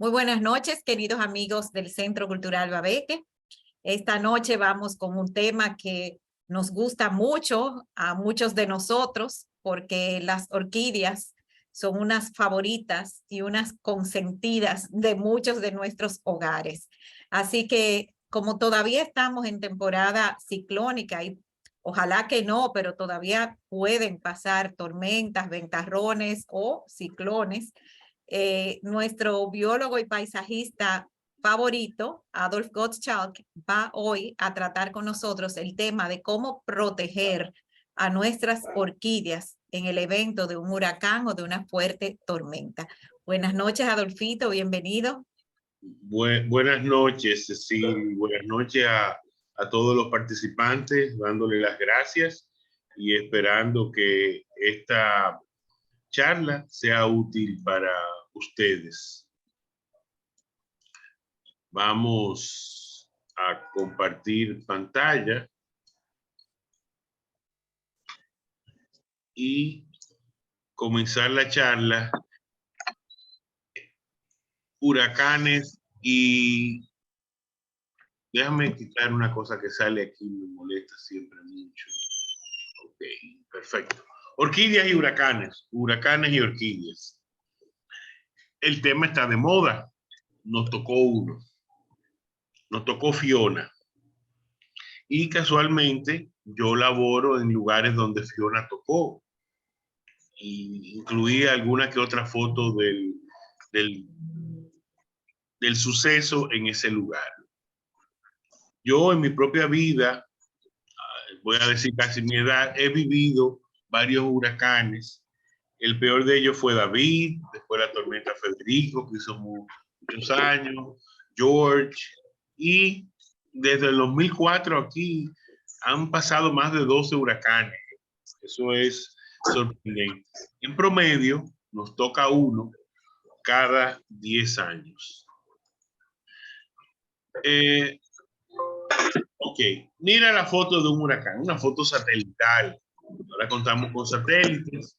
Muy buenas noches, queridos amigos del Centro Cultural Babeque. Esta noche vamos con un tema que nos gusta mucho a muchos de nosotros porque las orquídeas son unas favoritas y unas consentidas de muchos de nuestros hogares. Así que como todavía estamos en temporada ciclónica y ojalá que no, pero todavía pueden pasar tormentas, ventarrones o ciclones, nuestro biólogo y paisajista favorito, Adolf Gottschalk, va hoy a tratar con nosotros el tema de cómo proteger a nuestras orquídeas en el evento de un huracán o de una fuerte tormenta. Buenas noches, Adolfito, bienvenido. Buenas noches, Cecil. Buenas noches a todos los participantes, dándole las gracias y esperando que esta charla sea útil para ustedes. Vamos a compartir pantalla y comenzar la charla. Huracanes y déjame quitar una cosa que sale aquí, me molesta siempre mucho. Ok, perfecto. Orquídeas y huracanes y orquídeas. El tema está de moda. Nos tocó uno. Nos tocó Fiona. Y casualmente yo laboro en lugares donde Fiona tocó. Y incluí alguna que otra foto del suceso en ese lugar. Yo en mi propia vida, voy a decir casi mi edad, he vivido varios huracanes. El peor de ellos fue David, después la tormenta Federico, que hizo muchos años, George, y desde el 2004 aquí han pasado más de 12 huracanes. Eso es sorprendente. En promedio nos toca uno cada 10 años. Ok, mira la foto de un huracán, una foto satelital. Ahora contamos con satélites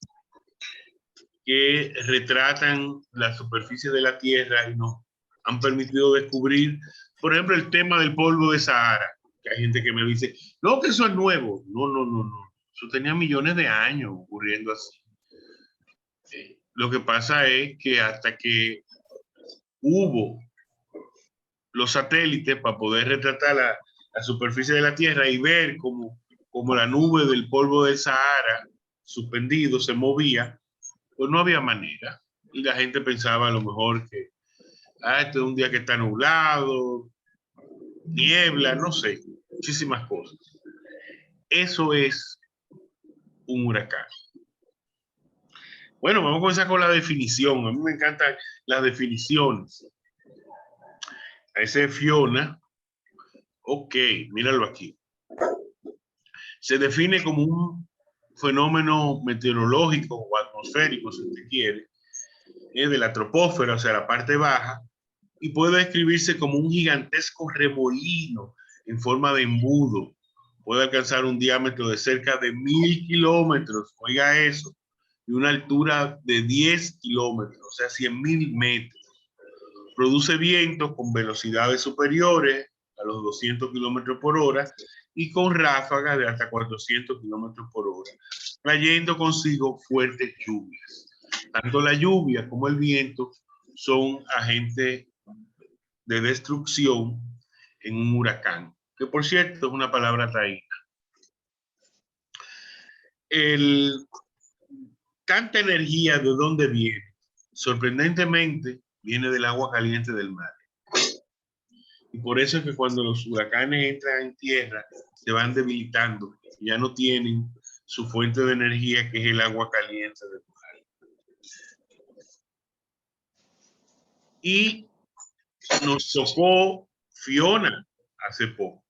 que retratan la superficie de la Tierra y nos han permitido descubrir, por ejemplo, el tema del polvo de Sahara. Que hay gente que me dice, no, que eso es nuevo. No. Eso tenía millones de años ocurriendo así. Lo que pasa es que hasta que hubo los satélites para poder retratar la superficie de la Tierra y ver cómo la nube del polvo del Sahara suspendido se movía, pues no había manera. Y la gente pensaba a lo mejor que este es un día que está nublado, niebla, no sé, muchísimas cosas. Eso es un huracán. Bueno, vamos a comenzar con la definición. A mí me encantan las definiciones. Ese es Fiona. Ok, míralo aquí. Se define como un fenómeno meteorológico o atmosférico, si usted quiere, de la troposfera, o sea, la parte baja, y puede describirse como un gigantesco remolino en forma de embudo. Puede alcanzar un diámetro de cerca de 1000 kilómetros, oiga eso, y una altura de 10 kilómetros, o sea, 100.000 metros. Produce vientos con velocidades superiores a los 200 kilómetros por hora y con ráfagas de hasta 400 kilómetros por hora, trayendo consigo fuertes lluvias. Tanto la lluvia como el viento son agentes de destrucción en un huracán, que por cierto es una palabra taína. Tanta energía, ¿de dónde viene? Sorprendentemente, viene del agua caliente del mar. Y por eso es que cuando los huracanes entran en tierra, se van debilitando. Ya no tienen su fuente de energía, que es el agua caliente del mar. Y nos tocó Fiona hace poco.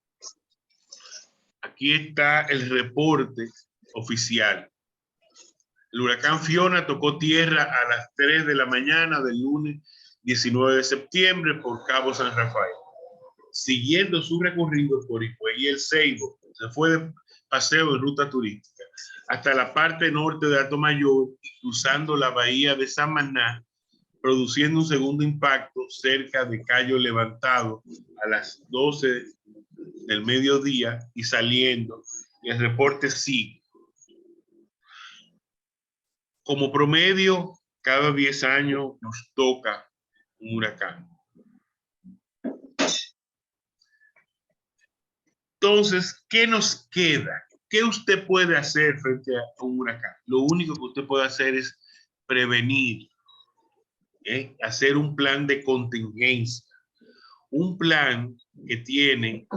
Aquí está el reporte oficial. El huracán Fiona tocó tierra a las 3 de la mañana del lunes 19 de septiembre por Cabo San Rafael. Siguiendo su recorrido por Higüey y El Ceibo, se fue de paseo en ruta turística hasta la parte norte de Atomayor y cruzando la bahía de Samaná, produciendo un segundo impacto cerca de Cayo Levantado a las 12 del mediodía y saliendo, y el reporte sigue. Como promedio, cada 10 años nos toca un huracán. Entonces, ¿qué nos queda? ¿Qué usted puede hacer frente a un huracán? Lo único que usted puede hacer es prevenir, hacer un plan de contingencia. Un plan que tiene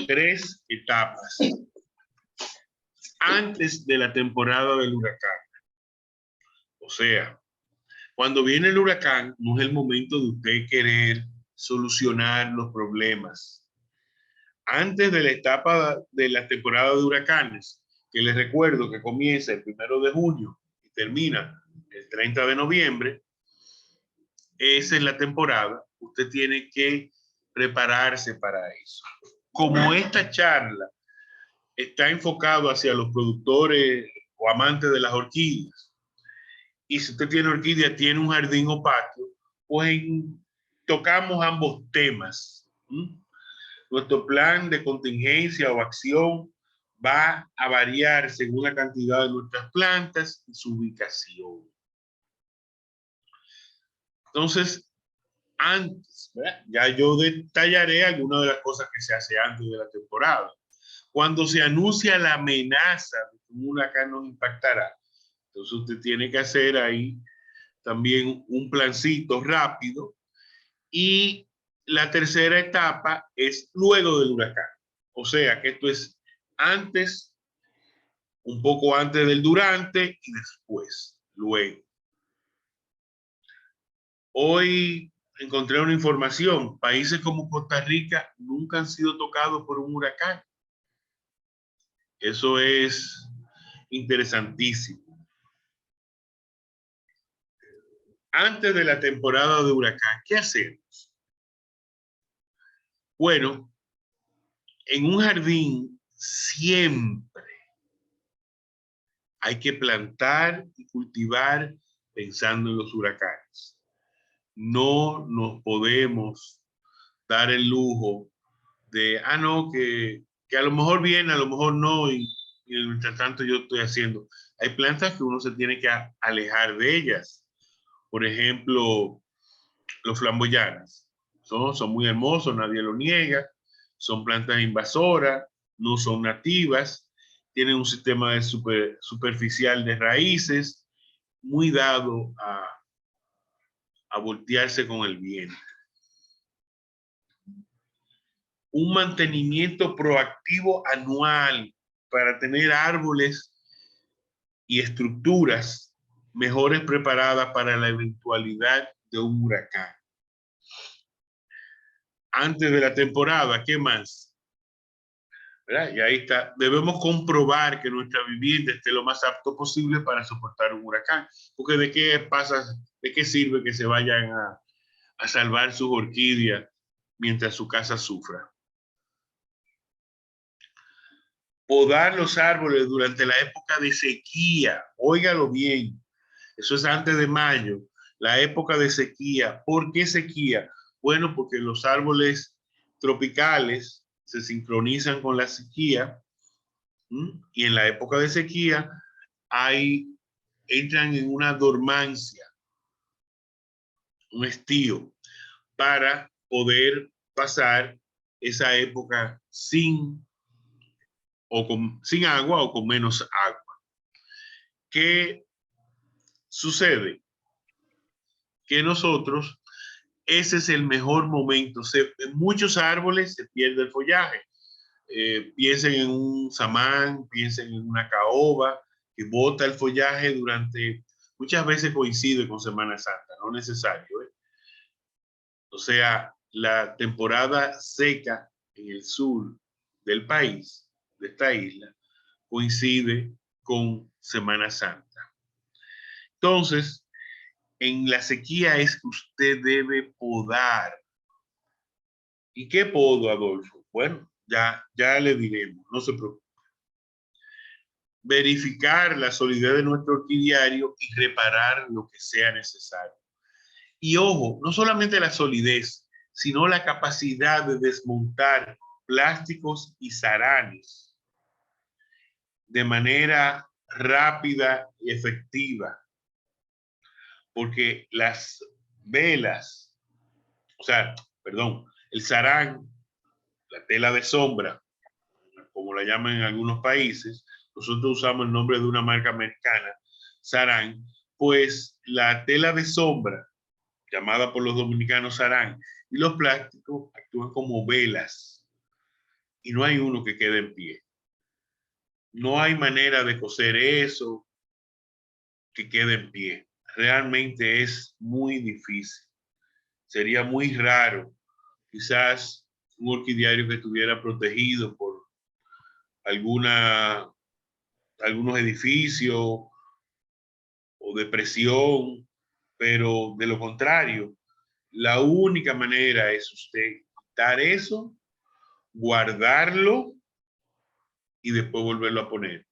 3 etapas antes de la temporada del huracán. O sea, cuando viene el huracán, no es el momento de usted querer solucionar los problemas. Antes de la etapa de la temporada de huracanes, que les recuerdo que comienza el 1 de junio y termina el 30 de noviembre, esa es la temporada. Usted tiene que prepararse para eso. Como esta charla está enfocado hacia los productores o amantes de las orquídeas, y si usted tiene orquídea, tiene un jardín o patio, pues tocamos ambos temas. Nuestro plan de contingencia o acción va a variar según la cantidad de nuestras plantas y su ubicación. Entonces, antes, ¿verdad? Ya yo detallaré algunas de las cosas que se hace antes de la temporada. Cuando se anuncia la amenaza de que un huracán nos impactará, entonces usted tiene que hacer ahí también un plancito rápido. Y la tercera etapa es luego del huracán. O sea que esto es antes, un poco antes del durante y después, luego. Hoy encontré una información. Países como Costa Rica nunca han sido tocados por un huracán. Eso es interesantísimo. Antes de la temporada de huracán, ¿qué hacemos? Bueno, en un jardín siempre hay que plantar y cultivar pensando en los huracanes. No nos podemos dar el lujo de, no, que a lo mejor viene, a lo mejor no, y mientras tanto yo estoy haciendo. Hay plantas que uno se tiene que alejar de ellas. Por ejemplo, los flamboyanes. Son muy hermosos, nadie lo niega. Son plantas invasoras, no son nativas, tienen un sistema de superficial de raíces, muy dado a voltearse con el viento. Un mantenimiento proactivo anual para tener árboles y estructuras mejores preparadas para la eventualidad de un huracán. Antes de la temporada, ¿qué más? ¿Verdad? Y ahí está. Debemos comprobar que nuestra vivienda esté lo más apto posible para soportar un huracán. Porque ¿de qué sirve que se vayan a salvar sus orquídeas mientras su casa sufra? Podar los árboles durante la época de sequía. Óigalo bien. Eso es antes de mayo. La época de sequía. ¿Por qué sequía? Bueno, porque los árboles tropicales se sincronizan con la sequía, y en la época de sequía entran en una dormancia, un estío, para poder pasar esa época sin agua o con menos agua. ¿Qué sucede? Que nosotros, ese es el mejor momento. En muchos árboles se pierde el follaje. Piensen en un samán, piensen en una caoba que bota el follaje muchas veces coincide con Semana Santa, no necesario. O sea, la temporada seca en el sur del país, de esta isla, coincide con Semana Santa. Entonces, en la sequía es que usted debe podar. ¿Y qué podo, Adolfo? Bueno, ya le diremos, no se preocupe. Verificar la solidez de nuestro orquidiario y reparar lo que sea necesario. Y ojo, no solamente la solidez, sino la capacidad de desmontar plásticos y zaranes de manera rápida y efectiva. Porque las velas, o sea, perdón, el zarán, la tela de sombra, como la llaman en algunos países, nosotros usamos el nombre de una marca americana, zarán, pues la tela de sombra, llamada por los dominicanos zarán, y los plásticos actúan como velas y no hay uno que quede en pie. No hay manera de coser eso que quede en pie. Realmente es muy difícil. Sería muy raro, quizás un orquidiario que estuviera protegido por algunos edificios o de presión, pero de lo contrario, la única manera es usted quitar eso, guardarlo y después volverlo a poner.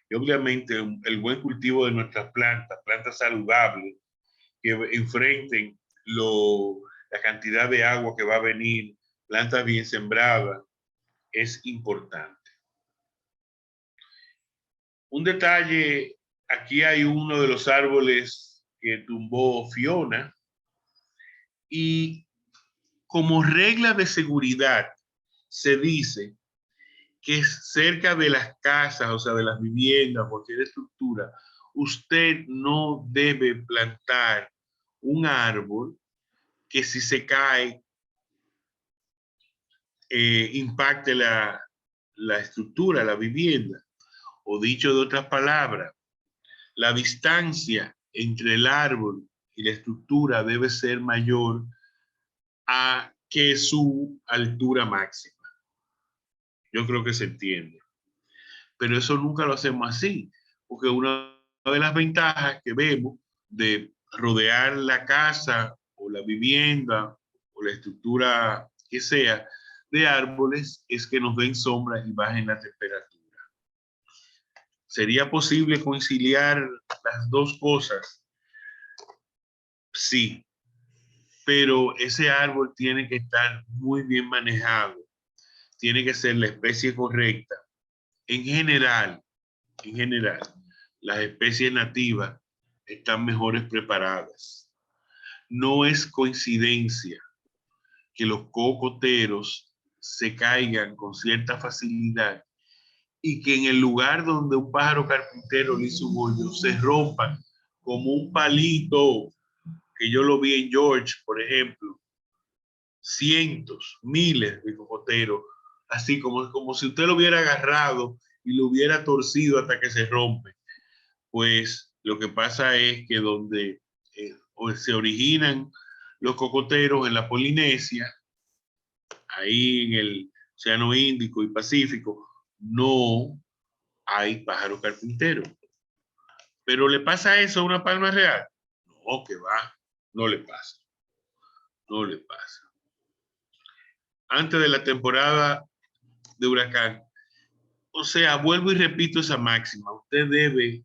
Y obviamente el buen cultivo de nuestras plantas saludables, que enfrenten la cantidad de agua que va a venir, plantas bien sembradas, es importante. Un detalle, aquí hay uno de los árboles que tumbó Fiona y como regla de seguridad se dice que cerca de las casas, o sea, de las viviendas, cualquier estructura, usted no debe plantar un árbol que si se cae impacte la estructura, la vivienda. O dicho de otras palabras, la distancia entre el árbol y la estructura debe ser mayor a que su altura máxima. Yo creo que se entiende. Pero eso nunca lo hacemos así, porque una de las ventajas que vemos de rodear la casa o la vivienda o la estructura que sea de árboles es que nos den sombra y bajen la temperatura. ¿Sería posible conciliar las dos cosas? Sí, pero ese árbol tiene que estar muy bien manejado, tiene que ser la especie correcta. En general, las especies nativas están mejores preparadas. No es coincidencia que los cocoteros se caigan con cierta facilidad y que en el lugar donde un pájaro carpintero le hizo un hoyo se rompan como un palito, que yo lo vi en George, por ejemplo, cientos, miles de cocoteros, así como si usted lo hubiera agarrado y lo hubiera torcido hasta que se rompe. Pues lo que pasa es que donde se originan los cocoteros en la Polinesia, ahí en el Océano Índico y Pacífico, no hay pájaro carpintero. Pero ¿le pasa eso a una palma real? No, que va, no le pasa. No le pasa. Antes de la temporada de huracán, o sea, vuelvo y repito esa máxima, usted debe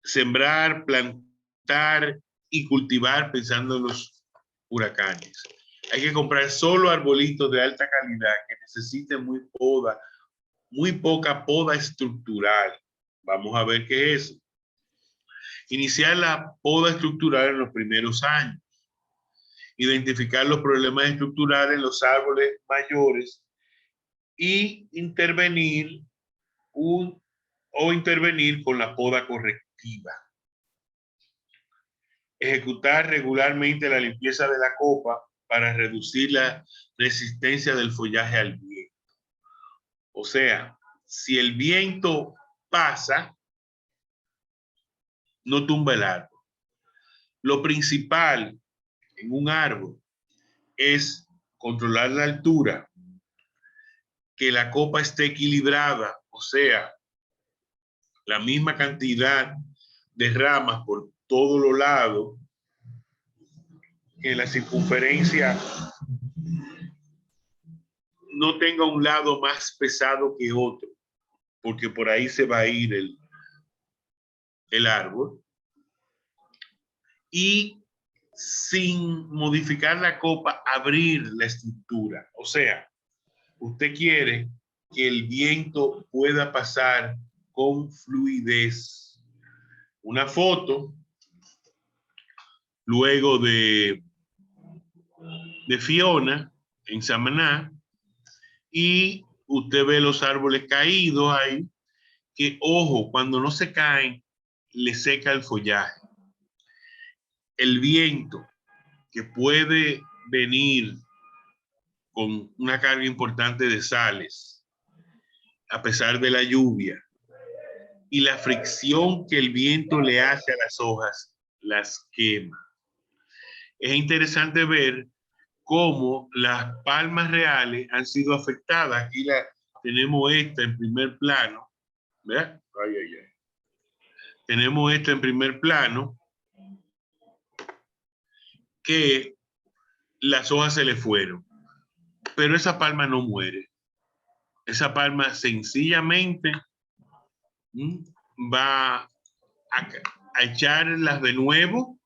sembrar, plantar y cultivar pensando en los huracanes. Hay que comprar solo arbolitos de alta calidad que necesiten muy poca poda estructural. Vamos a ver qué es eso. Iniciar la poda estructural en los primeros años. Identificar los problemas estructurales en los árboles mayores y intervenir con la poda correctiva. Ejecutar regularmente la limpieza de la copa para reducir la resistencia del follaje al viento. O sea, si el viento pasa, no tumba el árbol. Lo principal en un árbol es controlar la altura, que la copa esté equilibrada, o sea, la misma cantidad de ramas por todos los lados, que la circunferencia no tenga un lado más pesado que otro, porque por ahí se va a ir el árbol. y sin modificar la copa, abrir la estructura. O sea, usted quiere que el viento pueda pasar con fluidez. Una foto luego de Fiona en Samaná, y usted ve los árboles caídos ahí, que ojo, cuando no se caen, le seca el follaje. El viento que puede venir con una carga importante de sales, a pesar de la lluvia, y la fricción que el viento le hace a las hojas, las quema. Es interesante ver cómo las palmas reales han sido afectadas. Aquí tenemos esta en primer plano, ¿verdad? Ay, ay, ay. Tenemos esta en primer plano, que las hojas se le fueron, pero esa palma no muere. Esa palma sencillamente va a echarlas de nuevo.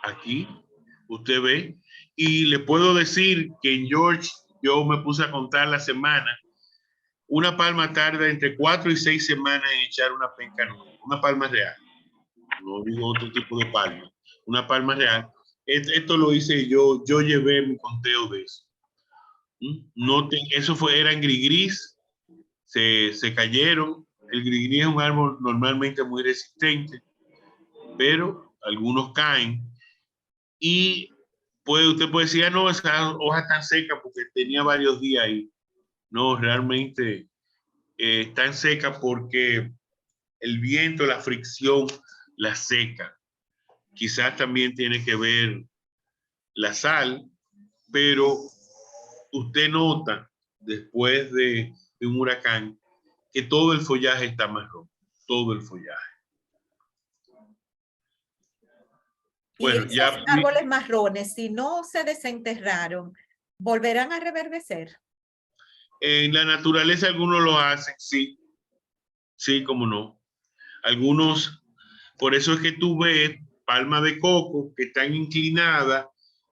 Aquí usted ve, y le puedo decir que en George yo me puse a contar la semana. Una palma tarda entre 4 y 6 semanas en echar una penca nueva, una palma real. No digo otro tipo de palma, una palma real. Esto lo hice yo llevé mi conteo de eso. Eso eran grigris, se cayeron. El grigris es un árbol normalmente muy resistente, pero algunos caen. Y usted puede decir, no, esa hoja está seca porque tenía varios días ahí. No, realmente están secas porque el viento, la fricción, la seca. Quizás también tiene que ver la sal, pero usted nota después de un huracán que todo el follaje está marrón, todo el follaje. Y Bueno, esos ya árboles marrones, si no se desenterraron, ¿volverán a reverdecer? en la naturaleza algunos lo hacen, sí, sí, cómo no. Algunos, por eso es que tú ves palmas de coco que están inclinadas,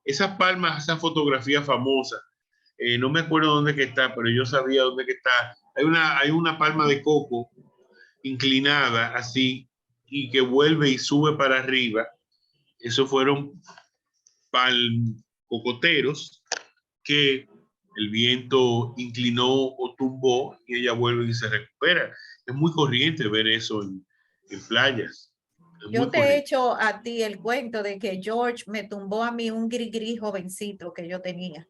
esas palmas, esa fotografía famosa, no me acuerdo dónde que está, pero yo sabía dónde que está. Hay una palma de coco inclinada así y que vuelve y sube para arriba. Esos fueron cocoteros que el viento inclinó o tumbó y ella vuelve y se recupera. Es muy corriente ver eso en playas. Es Yo muy te he corriente. hecho a ti el cuento de que George me tumbó a mí un gris jovencito que yo tenía.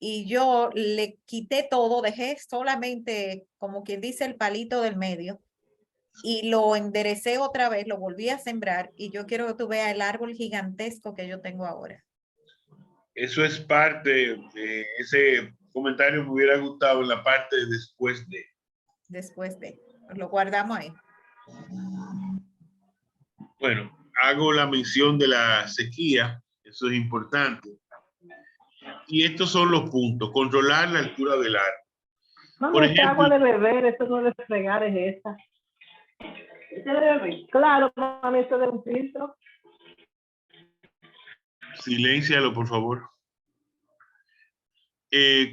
Y yo le quité todo, dejé solamente, como quien dice, el palito del medio y lo enderecé otra vez, lo volví a sembrar y yo quiero que tú veas el árbol gigantesco que yo tengo ahora. Eso es parte de ese comentario. Me hubiera gustado en la parte de después de. Después de, lo guardamos ahí. Bueno, hago la mención de la sequía, eso es importante. Y estos son los puntos: controlar la altura del árbol. No, Por esta agua ejemplo, de beber, eso no es de fregar, es esta. ¿Esta de beber? Claro, mami, esto es de un filtro. siléncialo, por favor.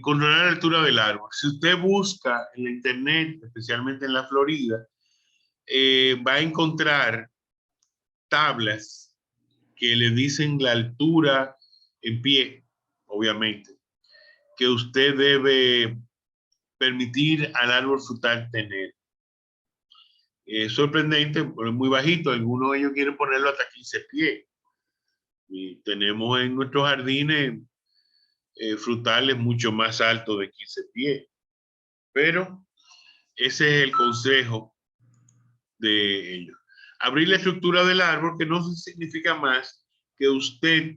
Controlar la altura del árbol. Si usted busca en la internet, especialmente en la Florida, va a encontrar tablas que le dicen la altura en pie, obviamente, que usted debe permitir al árbol frutal tener. Es sorprendente, pero es muy bajito. Algunos de ellos quieren ponerlo hasta 15 pies. Y tenemos en nuestros jardines frutales mucho más altos de 15 pies. Pero ese es el consejo de ellos. Abrir la estructura del árbol, que no significa más que usted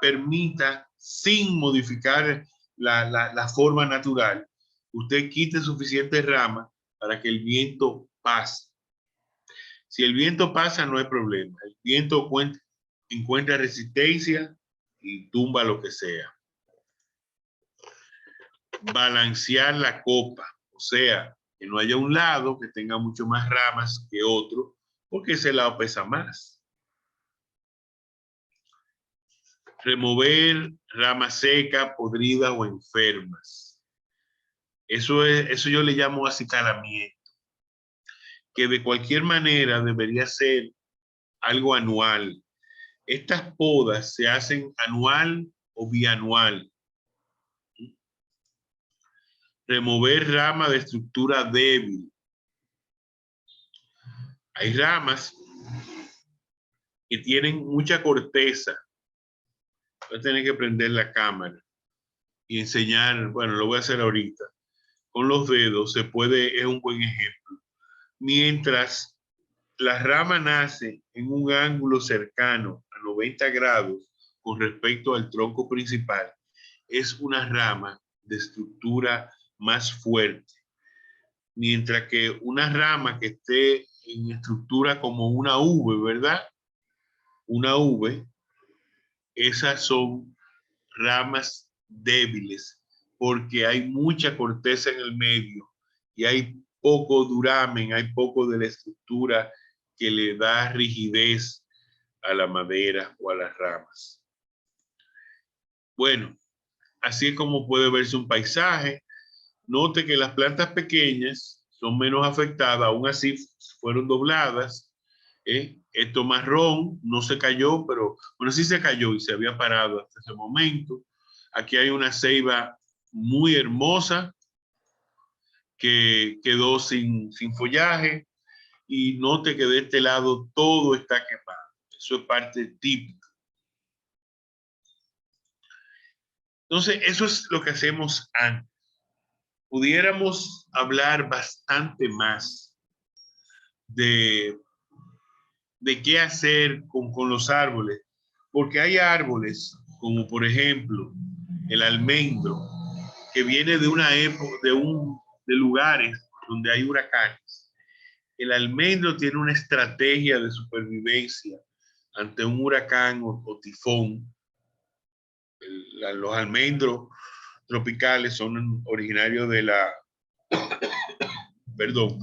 permita, sin modificar la forma natural, usted quite suficiente rama para que el viento pase. Si el viento pasa, no hay problema. El viento encuentra resistencia y tumba lo que sea. Balancear la copa, o sea, Que no haya un lado que tenga mucho más ramas que otro, porque ese lado pesa más. Remover ramas secas, podridas o enfermas. Eso yo le llamo acicalamiento, que de cualquier manera debería ser algo anual. Estas podas se hacen anual o bianual. Remover ramas de estructura débil. Hay ramas que tienen mucha corteza. Voy a tener que prender la cámara y enseñar, bueno, lo voy a hacer ahorita. Con los dedos se puede, es un buen ejemplo. Mientras la rama nace en un ángulo cercano a 90 grados con respecto al tronco principal, es una rama de estructura más fuerte. Mientras que una rama que esté en estructura como una V, ¿verdad? Una V, esas son ramas débiles porque hay mucha corteza en el medio y hay poco duramen, hay poco de la estructura que le da rigidez a la madera o a las ramas. Bueno, así es como puede verse un paisaje. Note que las plantas pequeñas son menos afectadas, aún así fueron dobladas. Esto marrón no se cayó, pero bueno, sí se cayó y se había parado hasta ese momento. Aquí hay una ceiba muy hermosa que quedó sin follaje, y note que de este lado todo está quemado. Eso es parte típica. Entonces, eso es lo que hacemos antes. Pudiéramos hablar bastante más de qué hacer con los árboles, porque hay árboles como por ejemplo el almendro, que viene de una época, de lugares donde hay huracanes. El almendro tiene una estrategia de supervivencia ante un huracán o tifón. Los almendros tropicales son originarios de la, perdón,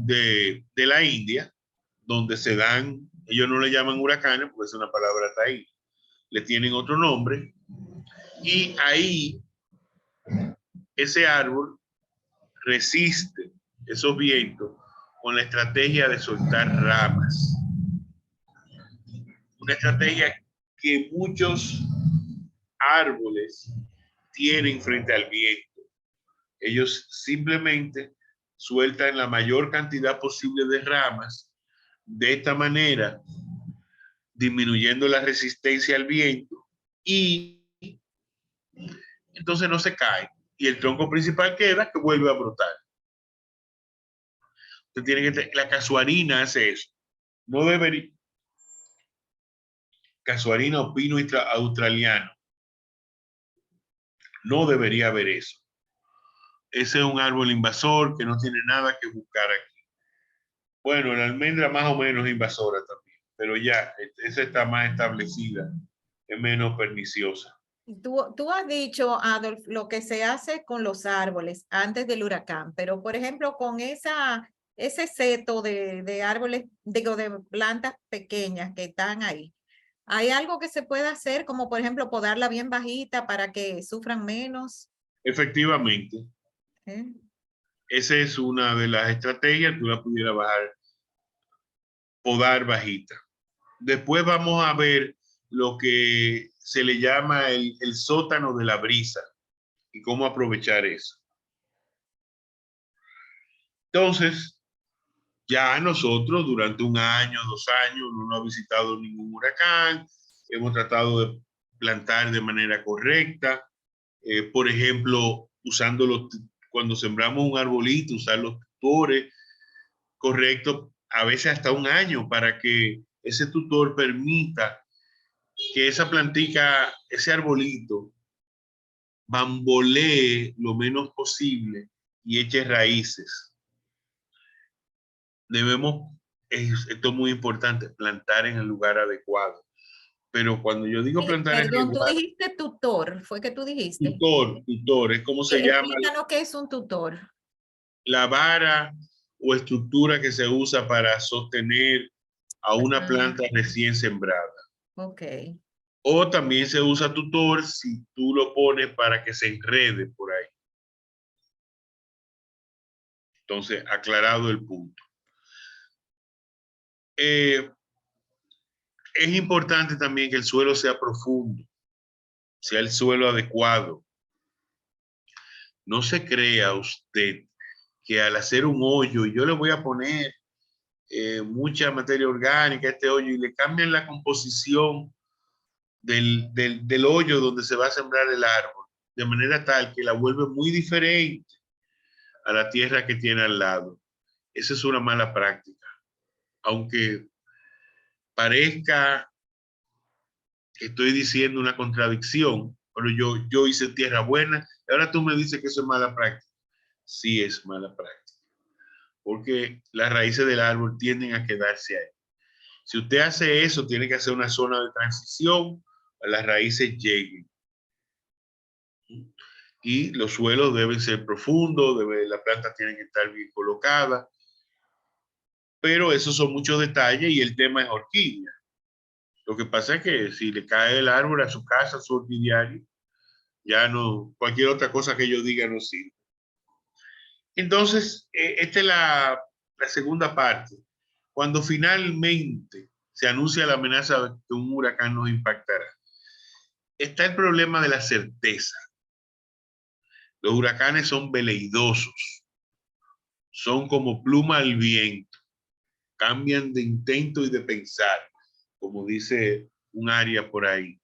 de la India, donde se dan, ellos no le llaman huracanes porque es una palabra taína, le tienen otro nombre, y ahí ese árbol resiste esos vientos con la estrategia de soltar ramas. Una estrategia que muchos árboles tienen frente al viento. Ellos simplemente sueltan la mayor cantidad posible de ramas, de esta manera disminuyendo la resistencia al viento, y entonces no se cae y el tronco principal queda, que vuelve a brotar. Usted tiene que la casuarina hace eso. No debería. Casuarina o pino australiano. No debería haber eso. Ese es un árbol invasor que no tiene nada que buscar aquí. Bueno, la almendra más o menos invasora también, pero ya, esa está más establecida, es menos perniciosa. Tú has dicho, Adolf, lo que se hace con los árboles antes del huracán, pero por ejemplo, con ese seto de árboles, digo, de plantas pequeñas que están ahí, ¿hay algo que se pueda hacer, como por ejemplo podarla bien bajita para que sufran menos? Efectivamente. Esa es una de las estrategias, tú la pudieras bajar, podar bajita. Después vamos a ver lo que se le llama el sótano de la brisa y cómo aprovechar eso. Entonces, ya nosotros durante un año, 2 años, no ha visitado ningún huracán, hemos tratado de plantar de manera correcta, por ejemplo, usando cuando sembramos un arbolito, usar los tutores correctos, a veces hasta un año, para que ese tutor permita que esa plantica, ese arbolito, bambolee lo menos posible y eche raíces. Debemos, esto es muy importante, plantar en el lugar adecuado. Pero cuando yo digo plantar en el lugar... Perdón, tú dijiste tutor, ¿fue que tú dijiste? Tutor, es como se llama. Explícanos qué es un tutor. la vara o estructura que se usa para sostener a una planta recién sembrada. Ok. O también se usa tutor si tú lo pones para que se enrede por ahí. Entonces, aclarado el punto. Es importante también que el suelo sea profundo, sea el suelo adecuado. No se crea usted que al hacer un hoyo, y yo le voy a poner mucha materia orgánica a este hoyo, y le cambian la composición del hoyo donde se va a sembrar el árbol, de manera tal que la vuelve muy diferente a la tierra que tiene al lado. Esa es una mala práctica. Aunque parezca que estoy diciendo una contradicción, pero yo hice tierra buena, y ahora tú me dices que eso es mala práctica. Sí es mala práctica, porque las raíces del árbol tienden a quedarse ahí. Si usted hace eso, tiene que hacer una zona de transición, a las raíces lleguen. Y los suelos deben ser profundos, la planta tiene que estar bien colocada, pero esos son muchos detalles y el tema es orquídea. Lo que pasa es que si le cae el árbol a su casa, a su orquidiario, ya no, cualquier otra cosa que yo diga no sirve. Entonces, esta es la segunda parte. Cuando finalmente se anuncia la amenaza de que un huracán nos impactará, está el problema de la certeza. Los huracanes son veleidosos, son como pluma al viento, cambian de intento y de pensar, como dice un área por ahí.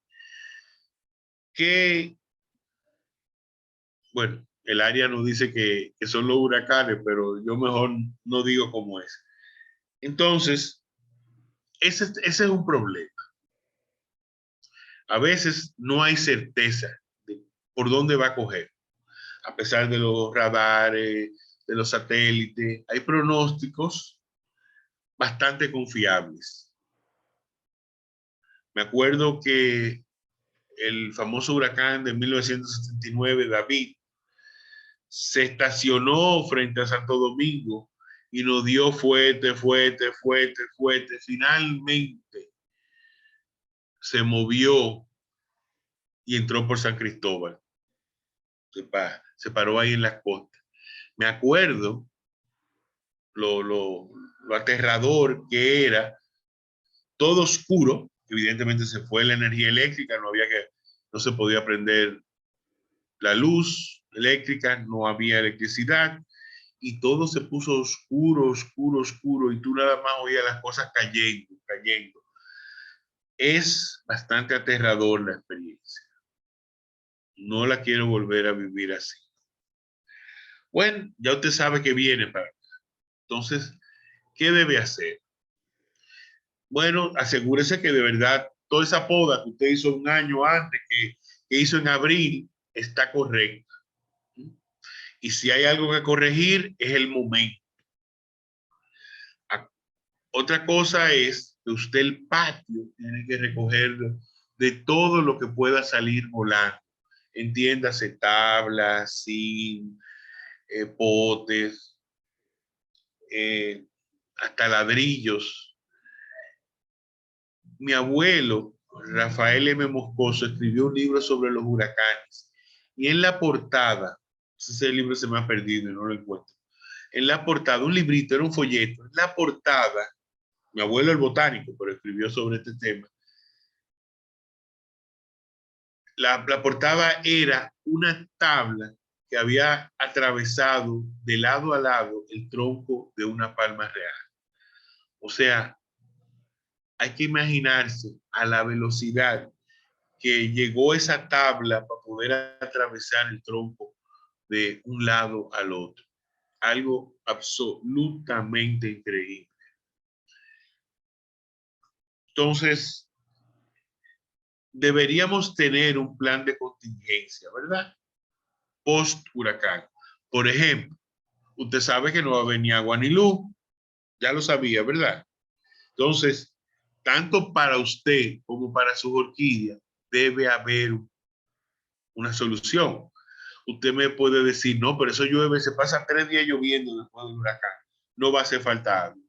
Que, bueno, el área nos dice que son los huracanes, pero yo mejor no digo cómo es. Entonces, ese es un problema. A veces no hay certeza de por dónde va a coger, a pesar de los radares, de los satélites. Hay pronósticos bastante confiables. Me acuerdo que el famoso huracán de 1979, David, se estacionó frente a Santo Domingo y nos dio fuerte. Finalmente se movió y entró por San Cristóbal. Se paró ahí en las costas. Me acuerdo lo aterrador que era, todo oscuro. Evidentemente se fue la energía eléctrica, no se podía prender la luz eléctrica, no había electricidad y todo se puso oscuro y tú nada más oías las cosas cayendo. Es bastante aterrador la experiencia. No la quiero volver a vivir así. Bueno, ya usted sabe que viene para acá. Entonces, ¿qué debe hacer? Bueno, asegúrese que de verdad toda esa poda que usted hizo un año antes, que hizo en abril, está correcta. Y si hay algo que corregir, es el momento. Otra cosa es que usted el patio tiene que recogerlo de todo lo que pueda salir volando. Entiéndase, tablas, zinc, potes, hasta ladrillos. Mi abuelo, Rafael M. Moscoso, escribió un libro sobre los huracanes. Y en la portada, ese libro se me ha perdido y no lo encuentro. En la portada, un librito, era un folleto. En la portada, mi abuelo el botánico, pero escribió sobre este tema. La portada era una tabla que había atravesado de lado a lado el tronco de una palma real. O sea, hay que imaginarse a la velocidad que llegó esa tabla para poder atravesar el tronco de un lado al otro. Algo absolutamente increíble. Entonces, deberíamos tener un plan de contingencia, ¿verdad? Post huracán. Por ejemplo, usted sabe que no va a venir agua ni luz. Ya lo sabía, ¿verdad? Entonces, tanto para usted como para sus orquídeas debe haber una solución. Usted me puede decir, no, pero eso llueve, se pasa 3 días lloviendo después del huracán. No va a hacer falta agua.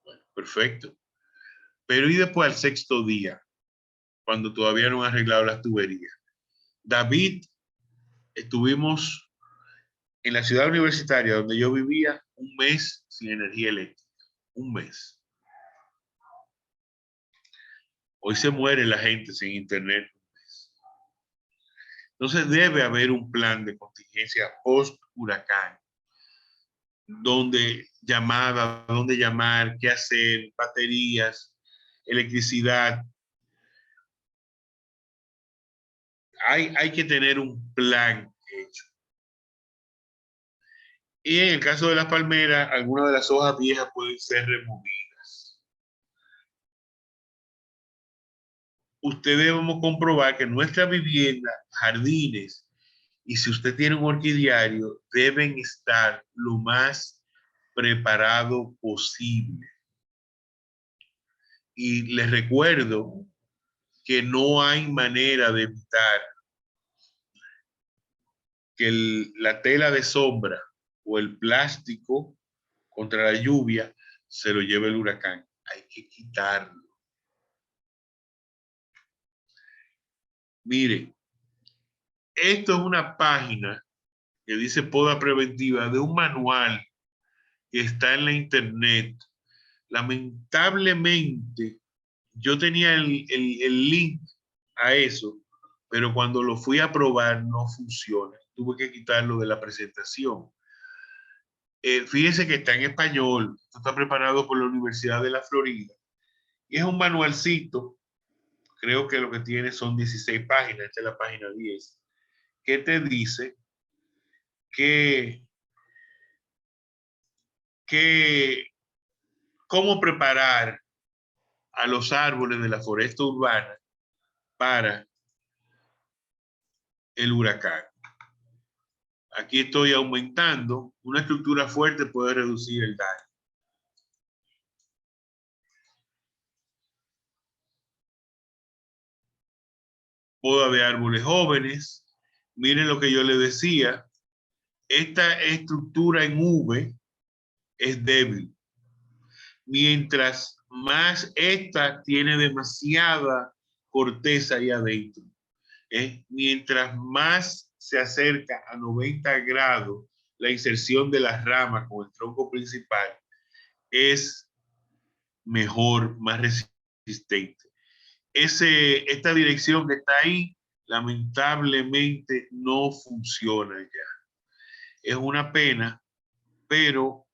Bueno, perfecto. Pero y después al 6º día, cuando todavía no han arreglado las tuberías. David, estuvimos en la ciudad universitaria donde yo vivía 1 mes sin energía eléctrica. 1 mes. Hoy se muere la gente sin internet. Entonces debe haber un plan de contingencia post-huracán, donde llamada, dónde llamar, qué hacer, baterías, electricidad. Hay que tener un plan hecho. Y en el caso de las palmeras, algunas de las hojas viejas pueden ser removidas. Usted debemos comprobar que nuestra vivienda, jardines, y si usted tiene un orquidiario, deben estar lo más preparado posible. Y les recuerdo que no hay manera de evitar que la tela de sombra o el plástico contra la lluvia se lo lleve el huracán. Hay que quitarlo. Mire, esto es una página que dice poda preventiva de un manual que está en la internet. Lamentablemente, yo tenía el link a eso, pero cuando lo fui a probar no funciona. Tuve que quitarlo de la presentación. Fíjense que está en español. Esto está preparado por la Universidad de la Florida. Y es un manualcito. Creo que lo que tiene son 16 páginas. Esta es la página 10. Que te dice que cómo preparar a los árboles de la foresta urbana para el huracán. Aquí estoy aumentando. Una estructura fuerte puede reducir el daño. Poda de árboles jóvenes. Miren lo que yo les decía. Esta estructura en V es débil. Mientras más esta tiene demasiada corteza ahí adentro. Mientras más se acerca a 90 grados la inserción de las ramas con el tronco principal, es mejor, más resistente. Esta dirección que está ahí, lamentablemente no funciona ya. Es una pena, pero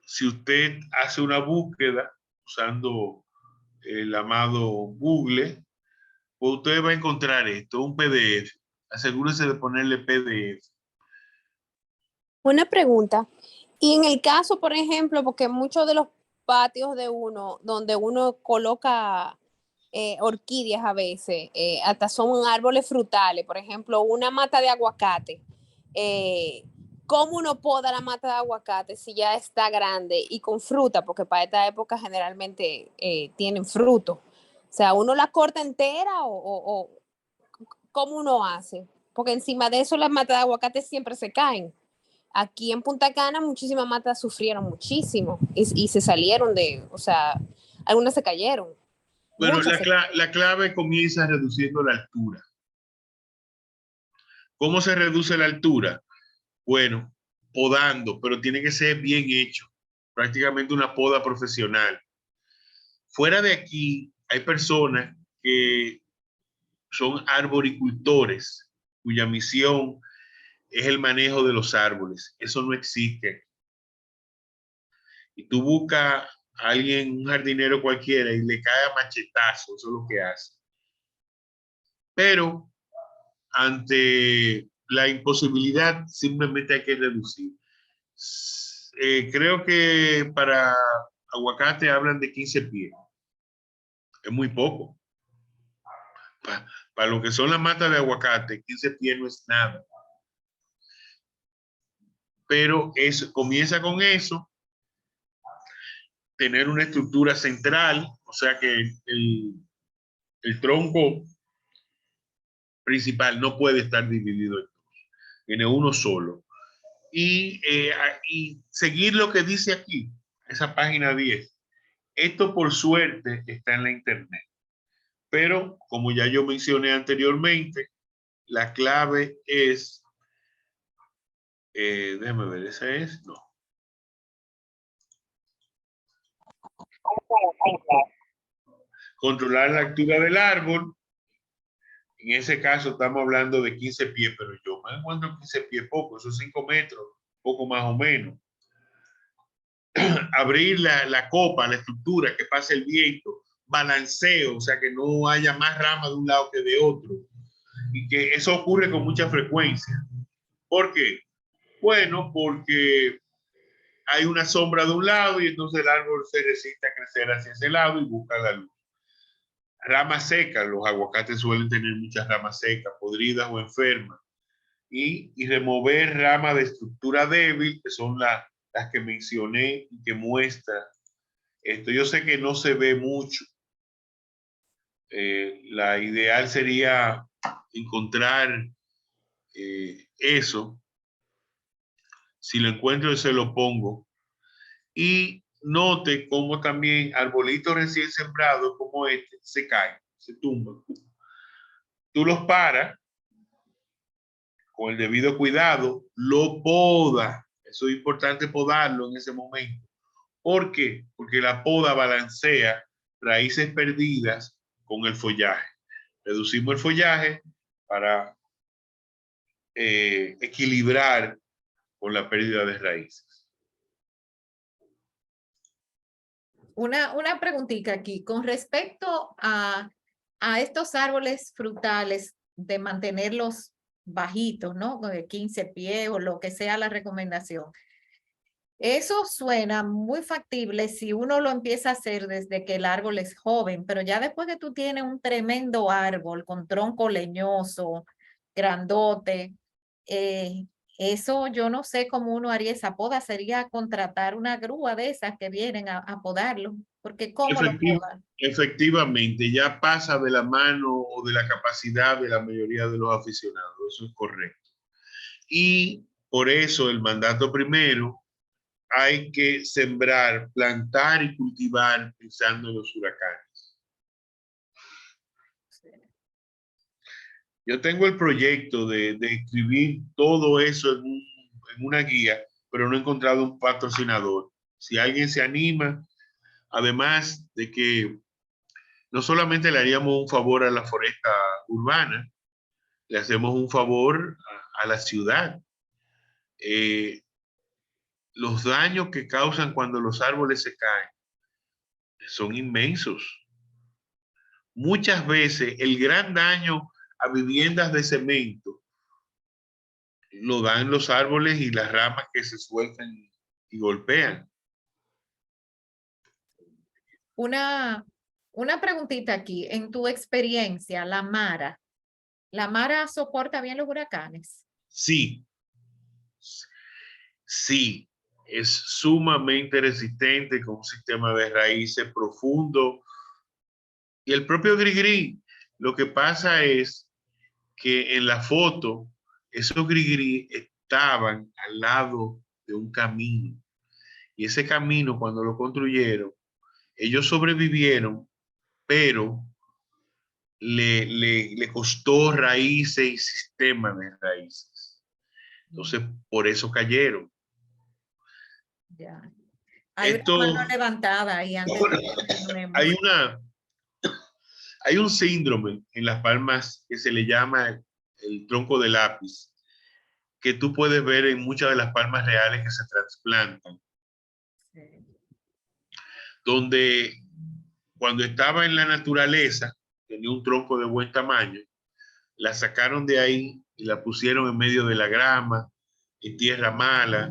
si usted hace una búsqueda usando el amado Google, pues usted va a encontrar esto, un PDF. Asegúrese de ponerle PDF. Una pregunta. Y en el caso, por ejemplo, porque muchos de los patios de uno, donde uno coloca orquídeas a veces, hasta son árboles frutales, por ejemplo, una mata de aguacate. ¿Cómo uno poda la mata de aguacate si ya está grande y con fruta? Porque para esta época generalmente tienen fruto. O sea, ¿uno la corta entera o cómo uno hace? Porque encima de eso las matas de aguacate siempre se caen. Aquí en Punta Cana muchísimas matas sufrieron muchísimo y se salieron o sea, algunas se cayeron. Bueno, la clave comienza reduciendo la altura. ¿Cómo se reduce la altura? Bueno, podando, pero tiene que ser bien hecho. Prácticamente una poda profesional. Fuera de aquí, hay personas que son arboricultores, cuya misión es el manejo de los árboles. Eso no existe. Y tú buscas a alguien, un jardinero cualquiera, y le cae a machetazo, eso es lo que hace. Pero ante la imposibilidad, simplemente hay que reducir. Creo que para aguacate hablan de 15 pies. Es muy poco. Para lo que son las matas de aguacate, 15 pies no es nada. Pero comienza con eso, tener una estructura central, o sea que el tronco principal no puede estar dividido en dos. Viene uno solo. Y seguir lo que dice aquí, esa página 10. Esto por suerte está en la internet. Pero como ya yo mencioné anteriormente, la clave es, déjame ver, esa es, no. Controlar la altura del árbol. En ese caso estamos hablando de 15 pies, pero yo me encuentro 15 pies poco, esos 5 metros, poco más o menos. Abrir la copa, la estructura, que pase el viento, balanceo, o sea, que no haya más ramas de un lado que de otro. Y que eso ocurre con mucha frecuencia. ¿Por qué? Bueno, porque hay una sombra de un lado y entonces el árbol se resiste a crecer hacia ese lado y busca la luz. Ramas secas, los aguacates suelen tener muchas ramas secas, podridas o enfermas. Y remover ramas de estructura débil, que son las que mencioné y que muestra esto. Yo sé que no se ve mucho. La ideal sería encontrar eso. Si lo encuentro, se lo pongo. Y note cómo también arbolitos recién sembrados como este se caen, se tumban. Tú los paras con el debido cuidado, lo poda. Eso es importante podarlo en ese momento. ¿Por qué? Porque la poda balancea raíces perdidas con el follaje. Reducimos el follaje para equilibrar con la pérdida de raíces. Una preguntita aquí con respecto a estos árboles frutales, de mantenerlos bajitos, ¿no? De 15 pies o lo que sea la recomendación. Eso suena muy factible si uno lo empieza a hacer desde que el árbol es joven, pero ya después que tú tienes un tremendo árbol con tronco leñoso, grandote, eso yo no sé cómo uno haría esa poda, sería contratar una grúa de esas que vienen a podarlo, porque ¿cómo lo podan? Efectivamente, ya pasa de la mano o de la capacidad de la mayoría de los aficionados, eso es correcto. Y por eso el mandato primero, hay que sembrar, plantar y cultivar pensando en los huracanes. Yo tengo el proyecto de escribir todo eso en una guía, pero no he encontrado un patrocinador. Si alguien se anima, además de que no solamente le haríamos un favor a la foresta urbana, le hacemos un favor a la ciudad. Los daños que causan cuando los árboles se caen son inmensos. Muchas veces el gran daño a viviendas de cemento lo dan los árboles y las ramas que se sueltan y golpean. Una preguntita aquí, en tu experiencia, ¿la Mara soporta bien los huracanes? Sí, sí, es sumamente resistente con un sistema de raíces profundo. Y el propio grigri, lo que pasa es que en la foto, esos grigri estaban al lado de un camino. Y ese camino, cuando lo construyeron, ellos sobrevivieron, pero le costó raíces y sistema de raíces. Entonces, por eso cayeron. Ya. Hay una mano levantada ahí antes de hay un síndrome en las palmas que se le llama el tronco de lápiz, que tú puedes ver en muchas de las palmas reales que se trasplantan. Sí. Donde cuando estaba en la naturaleza, tenía un tronco de buen tamaño, la sacaron de ahí y la pusieron en medio de la grama, en tierra mala,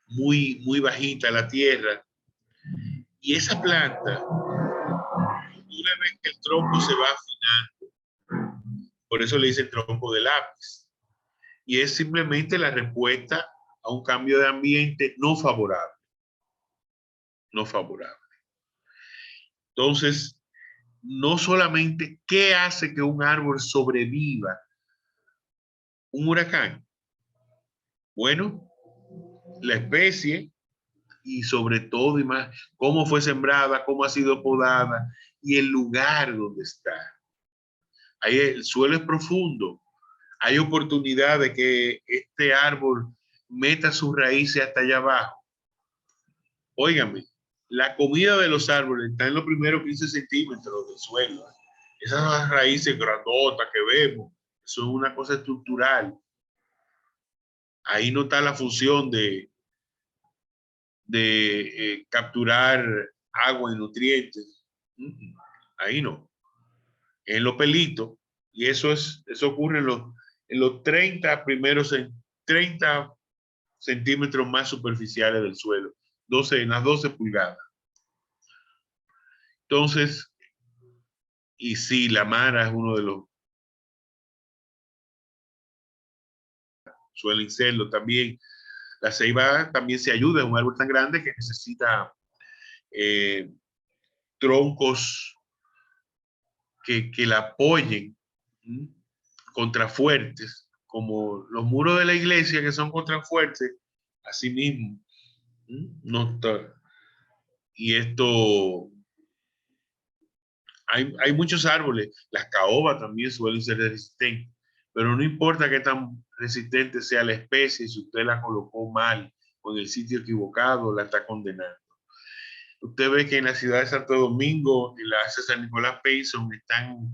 muy, muy bajita la tierra. Y esa planta, tú le ves que el tronco se va afinando. Por eso le dicen tronco de lápiz. Y es simplemente la respuesta a un cambio de ambiente no favorable. No favorable. Entonces, no solamente qué hace que un árbol sobreviva un huracán. Bueno, la especie y sobre todo y más, cómo fue sembrada, cómo ha sido podada y el lugar donde está. Ahí el suelo es profundo. Hay oportunidad de que este árbol meta sus raíces hasta allá abajo. Óigame, la comida de los árboles está en los primeros 15 centímetros del suelo. Esas raíces grandotas que vemos son una cosa estructural. Ahí no está la función de capturar agua y nutrientes. Ahí no. En los pelitos. Y eso ocurre en los 30 primeros, 30 centímetros más superficiales del suelo. En las 12 pulgadas. Entonces, y sí, la mara es uno de los, suelen serlo también. La ceiba también se ayuda, es un árbol tan grande que necesita troncos que la apoyen, contrafuertes, como los muros de la iglesia que son contrafuertes, así mismo. No está. Y esto, hay muchos árboles, las caobas también suelen ser resistentes, pero no importa qué tan resistente sea la especie, si usted la colocó mal o en el sitio equivocado, la está condenando. Usted ve que en la ciudad de Santo Domingo, en la César Nicolás Payson, están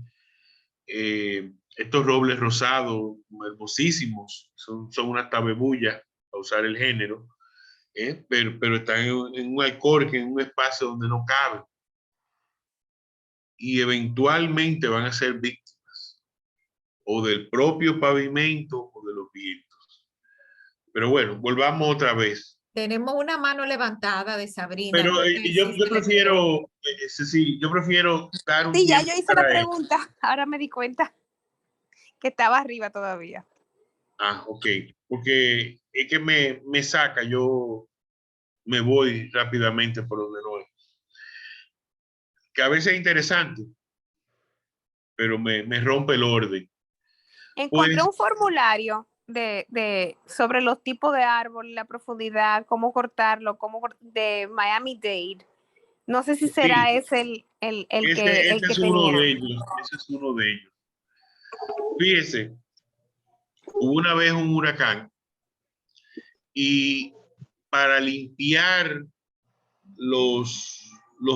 estos robles rosados, hermosísimos, son unas tabebullas, para usar el género, pero están en un alcorque, en un espacio donde no caben. Y eventualmente van a ser víctimas o del propio pavimento o de los vientos. Pero bueno, volvamos otra vez. Tenemos una mano levantada de Sabrina. Pero No sé yo si se le prefiero, sí, yo prefiero dar un Sí, ya tiempo yo hice la para él. pregunta. Ahora me di cuenta que estaba arriba todavía. Ah, ok. Porque es que me saca, yo me voy rápidamente por donde no es. Que a veces es interesante, pero me rompe el orden. Encontré Pues un formulario sobre los tipos de árbol, la profundidad, cómo cortarlo, de Miami-Dade. No sé si será sí, ese el ese que es uno tenía. de ellos. Ese es uno de ellos. Fíjese, hubo una vez un huracán y para limpiar los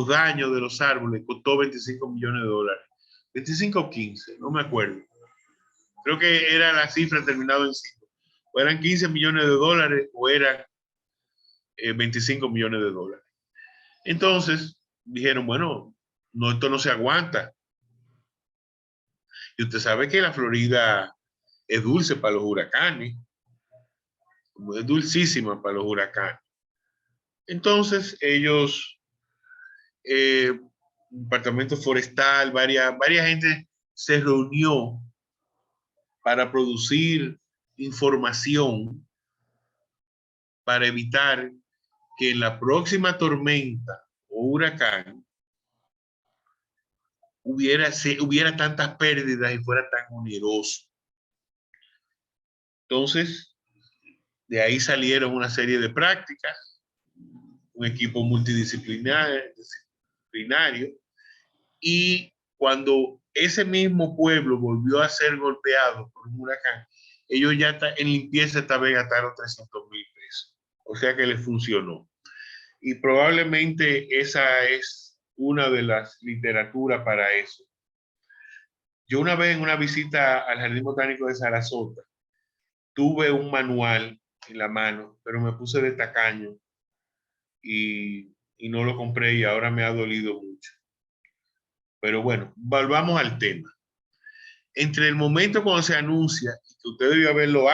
daños de los árboles costó $25 millones. 25 o 15, no me acuerdo. Creo que era la cifra terminada en 5. O eran $15 millones o eran 25 millones de dólares. Entonces dijeron, bueno, no, esto no se aguanta. Y usted sabe que la Florida es dulce para los huracanes, es dulcísima para los huracanes. Entonces ellos, departamento forestal, varias gente se reunió para producir información para evitar que en la próxima tormenta o huracán hubiera tantas pérdidas y fuera tan oneroso. Entonces, de ahí salieron una serie de prácticas, un equipo multidisciplinario, y cuando ese mismo pueblo volvió a ser golpeado por un huracán, ellos ya en limpieza esta vez gastaron $300,000. O sea que les funcionó. Y probablemente esa es una de las literaturas para eso. Yo una vez en una visita al Jardín Botánico de Sarasota, tuve un manual en la mano, pero me puse de tacaño y no lo compré y ahora me ha dolido mucho. Pero bueno, volvamos al tema. Entre el momento cuando se anuncia, que usted debió haberlo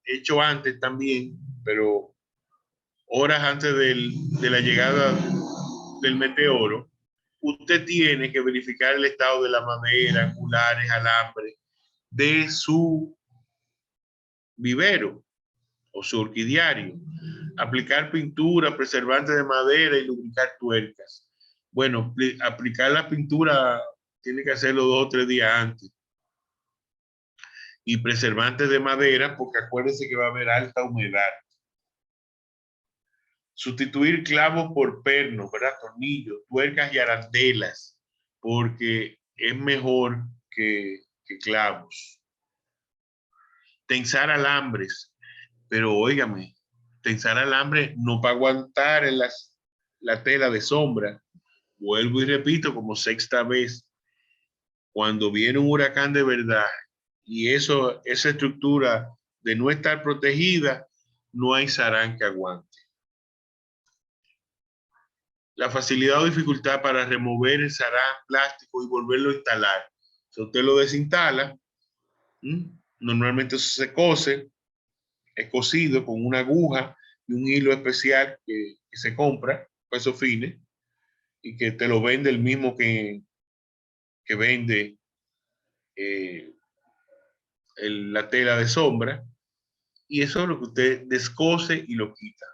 hecho antes también, pero horas antes de la llegada del meteoro, usted tiene que verificar el estado de la madera, angulares, alambre, de su vivero o su orquidiario. Aplicar pintura, preservante de madera y lubricar tuercas. Bueno, aplicar la pintura tiene que hacerlo 2 o 3 días antes. Y preservantes de madera, porque acuérdense que va a haber alta humedad. Sustituir clavos por pernos, ¿verdad? Tornillos, tuercas y arandelas, porque es mejor que clavos. Tensar alambres, pero óigame, tensar alambres no para aguantar en la tela de sombra. Vuelvo y repito como sexta vez, cuando viene un huracán de verdad y esa estructura de no estar protegida, no hay sarán que aguante. La facilidad o dificultad para remover el sarán plástico y volverlo a instalar. Si usted lo desinstala, normalmente eso se cose, es cosido con una aguja y un hilo especial que se compra para esos fines y que te lo vende el mismo que vende la tela de sombra, y eso es lo que usted descose y lo quita.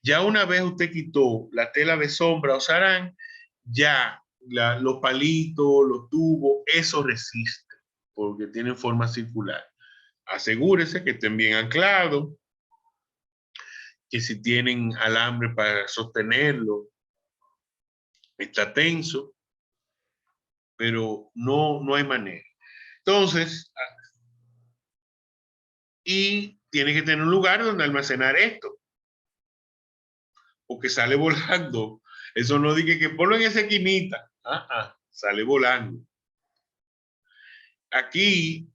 Ya una vez usted quitó la tela de sombra o sarán, ya los palitos, los tubos, eso resiste porque tienen forma circular. Asegúrese que estén bien anclados, que si tienen alambre para sostenerlo, está tenso, pero no hay manera. Entonces, y tiene que tener un lugar donde almacenar esto, porque sale volando. Eso no dice que ponlo en esa esquinita. Sale volando. Aquí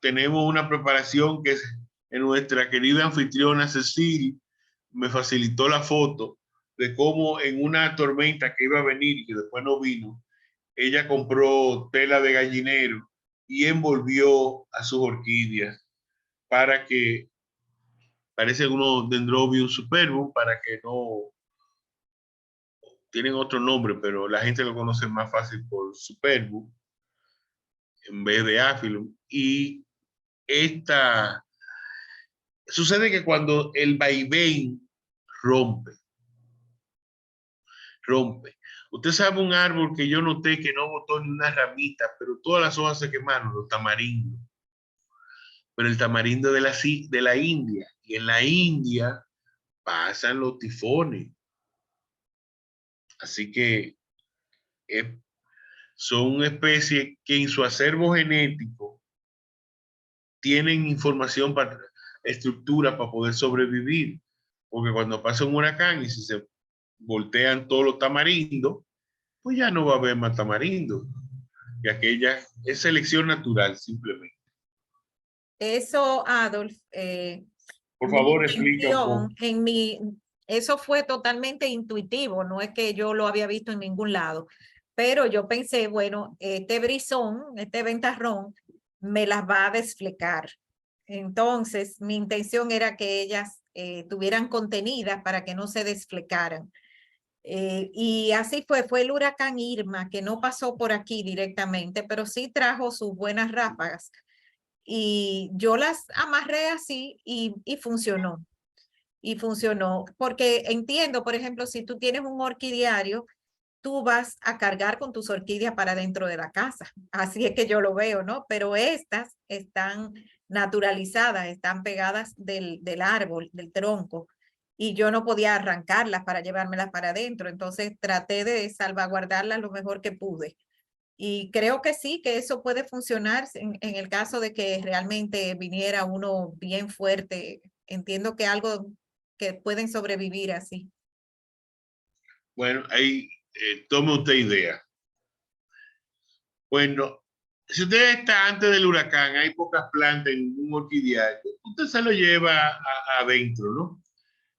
tenemos una preparación que en nuestra querida anfitriona Cecil me facilitó la foto de cómo en una tormenta que iba a venir y que después no vino, ella compró tela de gallinero y envolvió a sus orquídeas para que, parece unos Dendrobium superbum, para que no, tienen otro nombre, pero la gente lo conoce más fácil por superbum en vez de Aphyllum. Y sucede que cuando el vaivén rompe. Usted sabe un árbol que yo noté que no botó ni una ramita, pero todas las hojas se quemaron, los tamarindos. Pero el tamarindo de la India, y en la India pasan los tifones. Así que son especies que en su acervo genético tienen información estructura para poder sobrevivir. Porque cuando pasa un huracán y si se voltean todos los tamarindos, pues ya no va a haber más tamarindo. Y aquella es selección natural, simplemente. Eso, Adolf, Por mi favor, explica un poco. eso fue totalmente intuitivo, no es que yo lo había visto en ningún lado, pero yo pensé, bueno, este brizón, este ventarrón, me las va a desflecar. Entonces, mi intención era que ellas tuvieran contenidas para que no se desflecaran. Y así fue el huracán Irma, que no pasó por aquí directamente, pero sí trajo sus buenas ráfagas. Y yo las amarré así y funcionó. Y funcionó, porque entiendo, por ejemplo, si tú tienes un orquidiario, tú vas a cargar con tus orquídeas para dentro de la casa. Así es que yo lo veo, ¿no? Pero estas están naturalizadas, están pegadas del árbol, del tronco, y yo no podía arrancarlas para llevármelas para adentro. Entonces traté de salvaguardarlas lo mejor que pude. Y creo que sí, que eso puede funcionar en el caso de que realmente viniera uno bien fuerte. Entiendo que algo que pueden sobrevivir así. Bueno, ahí tome usted idea. Bueno, si usted está antes del huracán, hay pocas plantas en un orquidiario, usted se lo lleva adentro, ¿no?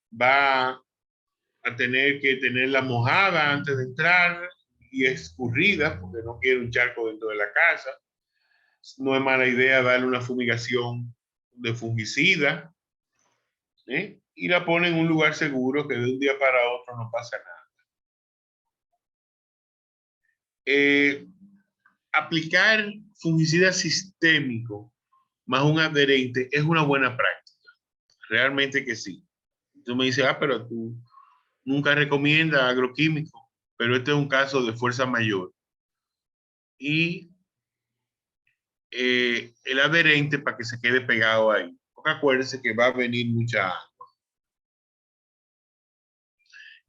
Va a tener que tenerla mojada antes de entrar y escurrida, porque no quiere un charco dentro de la casa. No es mala idea darle una fumigación de fungicida, y la pone en un lugar seguro que de un día para otro no pasa nada. Aplicar fungicida sistémico más un adherente es una buena práctica. Realmente que sí. Tú me dices, pero tú nunca recomiendas agroquímico, pero este es un caso de fuerza mayor. Y el adherente para que se quede pegado ahí. Porque acuérdense que va a venir mucha agua.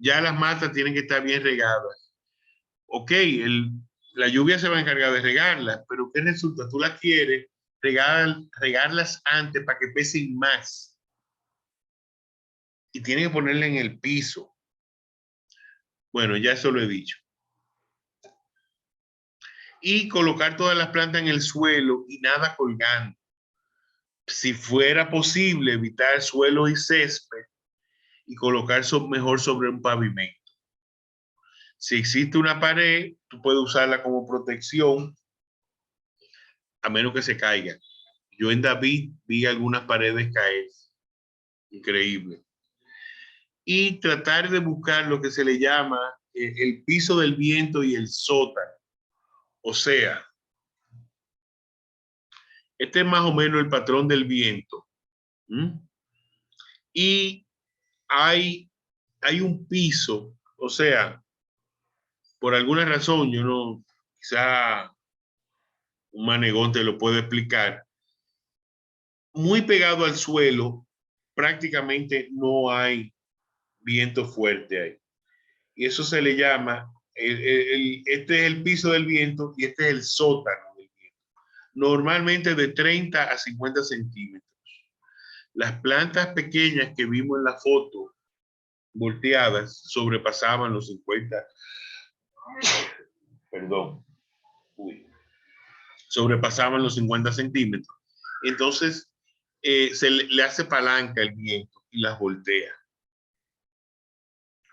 ya las matas tienen que estar bien regadas. Ok, la lluvia se va a encargar de regarlas, pero ¿qué resulta? Tú las quieres regarlas antes para que pesen más. Y tienes que ponerla en el piso. Bueno, ya eso lo he dicho. Y colocar todas las plantas en el suelo y nada colgando. Si fuera posible, evitar suelo y césped y colocar mejor sobre un pavimento. Si existe una pared, tú puedes usarla como protección, a menos que se caiga. Yo en David vi algunas paredes caer. Increíble. Y tratar de buscar lo que se le llama el piso del viento y el sótano. O sea, este es más o menos el patrón del viento. Y hay un piso, o sea, por alguna razón, yo no, quizá un manegón te lo puede explicar, muy pegado al suelo, prácticamente no hay viento fuerte ahí. Y eso se le llama, este es el piso del viento y este es el sótano del viento. Normalmente de 30 a 50 centímetros. Las plantas pequeñas que vimos en la foto, volteadas, sobrepasaban los 50. Perdón. Sobrepasaban los 50 centímetros. Entonces, se le hace palanca el viento y las voltea.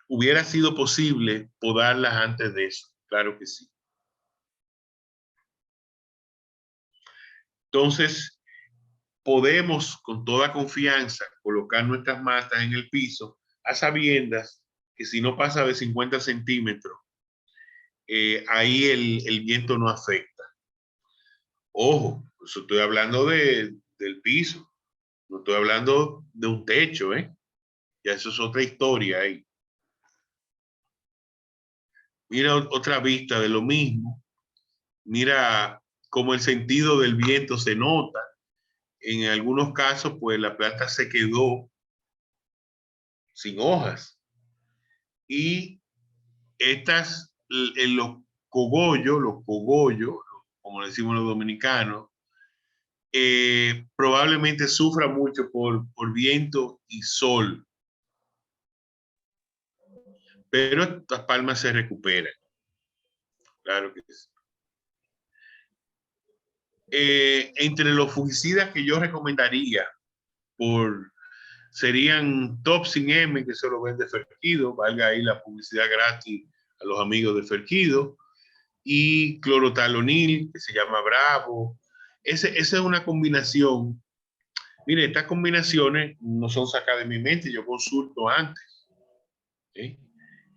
¿Hubiera sido posible podarlas antes de eso? Claro que sí. Entonces, podemos con toda confianza colocar nuestras matas en el piso a sabiendas que si no pasa de 50 centímetros, ahí el viento no afecta. Ojo, eso estoy hablando del piso, no estoy hablando de un techo, ¿eh? Ya eso es otra historia ahí. Mira otra vista de lo mismo. Mira cómo el sentido del viento se nota. En algunos casos, pues la planta se quedó sin hojas. Y estas, los cogollos, como decimos los dominicanos, probablemente sufra mucho por viento y sol. Pero estas palmas se recuperan. Claro que sí. Entre los fungicidas que yo recomendaría serían Topsin M, que se lo vende Ferquido, valga ahí la publicidad gratis a los amigos de Ferquido, y clorotalonil, que se llama Bravo. Esa es una combinación. Mire, estas combinaciones no son sacadas de mi mente, yo consulto antes. ¿Sí?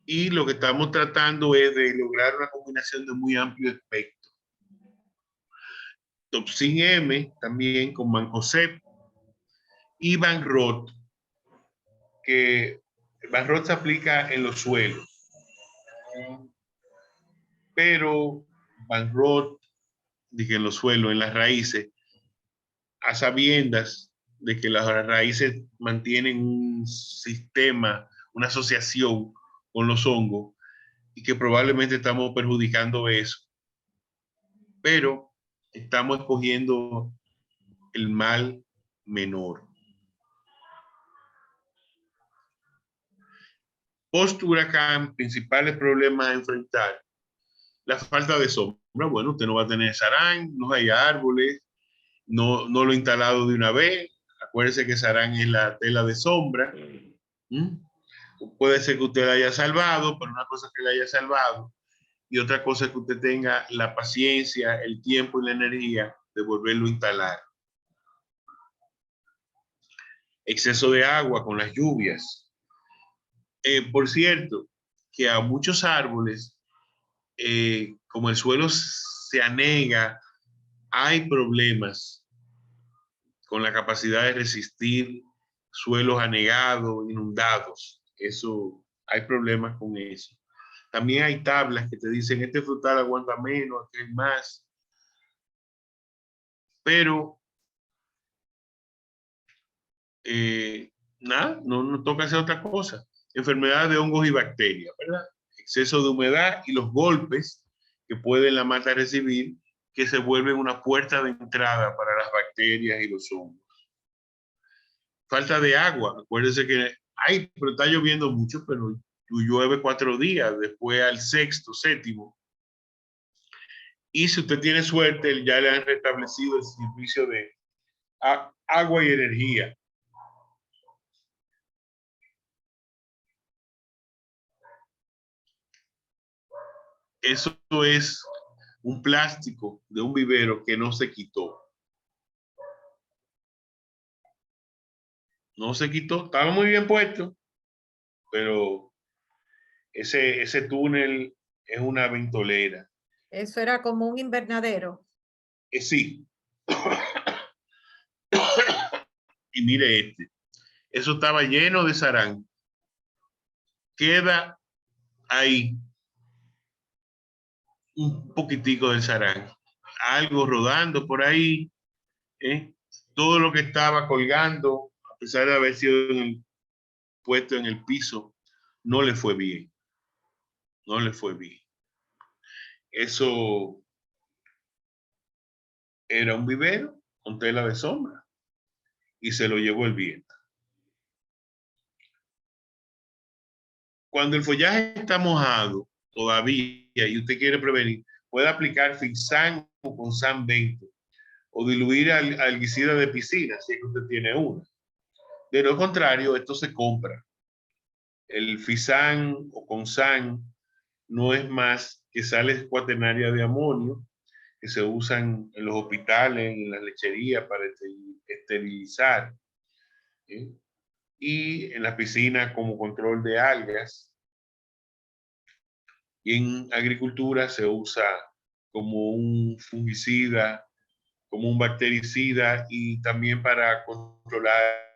Y lo que estamos tratando es de lograr una combinación de muy amplio espectro. Topsin M también con Mancozeb y Van Rot, que Van Rot se aplica en los suelos, pero Van Rot, dije en los suelos, en las raíces, a sabiendas de que las raíces mantienen un sistema, una asociación con los hongos y que probablemente estamos perjudicando eso, pero estamos escogiendo el mal menor. Post huracán, principales problemas a enfrentar: la falta de sombra. Bueno, usted no va a tener sarán, no hay árboles, no lo he instalado de una vez. Acuérdese que sarán es la tela de sombra. Puede ser que usted la haya salvado, pero una cosa es que la haya salvado y otra cosa es que usted tenga la paciencia, el tiempo y la energía de volverlo a instalar. Exceso de agua con las lluvias. Por cierto, que a muchos árboles, como el suelo se anega, hay problemas con la capacidad de resistir suelos anegados, inundados. Eso, hay problemas con eso. También hay tablas que te dicen, este frutal aguanta menos, aquel más. Pero, nada, no toca hacer otra cosa. enfermedades de hongos y bacterias, ¿verdad? Exceso de humedad y los golpes que puede la mata recibir, que se vuelven una puerta de entrada para las bacterias y los hongos. Falta de agua. Acuérdense que pero está lloviendo mucho, pero llueve 4 días, después al sexto, séptimo. Y si usted tiene suerte, ya le han restablecido el servicio de agua y energía. Eso es un plástico de un vivero que no se quitó. No se quitó, estaba muy bien puesto, pero ese túnel es una ventolera. Eso era como un invernadero. Sí. Y mire eso estaba lleno de sarán. Queda ahí un poquitico del sarán, algo rodando por ahí, todo lo que estaba colgando, a pesar de haber sido puesto en el piso, no le fue bien. No le fue bien. Eso era un vivero con tela de sombra y se lo llevó el viento. Cuando el follaje está mojado todavía y usted quiere prevenir, puede aplicar Fisan o Consan 20 o diluir algicida de piscina si es que usted tiene una. De lo contrario, esto se compra. El Fisan o Consan no es más que sales cuaternarias de amonio que se usan en los hospitales, en las lecherías para esterilizar, y en las piscinas como control de algas. Y en agricultura se usa como un fungicida, como un bactericida y también para controlar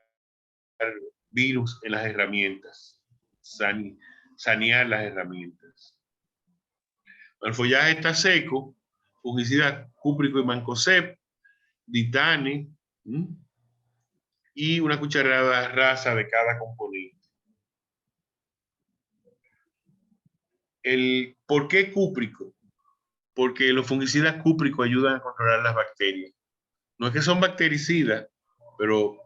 virus en las herramientas, sanear las herramientas. Cuando el follaje está seco, fungicida cúprico y mancozeb, ditane, y una cucharada rasa de cada componente. ¿Por qué cúprico? Porque los fungicidas cúpricos ayudan a controlar las bacterias. No es que son bactericidas, pero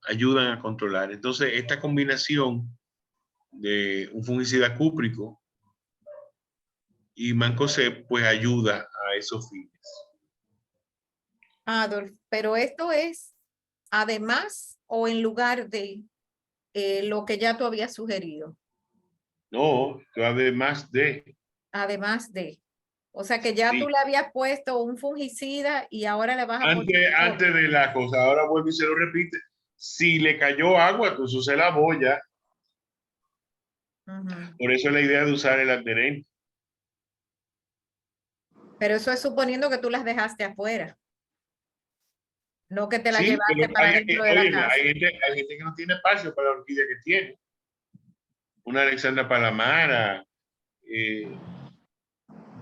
ayudan a controlar. Entonces, esta combinación de un fungicida cúprico y mancozeb, pues ayuda a esos fines. Adolf, pero esto es además o en lugar de lo que ya tú habías sugerido. No, además de. Además de. O sea que ya Sí. tú le habías puesto un fungicida y ahora le vas a poner. Antes de la cosa, ahora vuelve y se lo repite. Si le cayó agua, entonces se lavó ya. Por eso es la idea de usar el adherente. Pero eso es suponiendo que tú las dejaste afuera. No que te la Sí, llevaste para dentro de la casa. Hay gente que no tiene espacio para la orquídea que tiene. Una Alexandra Palamara,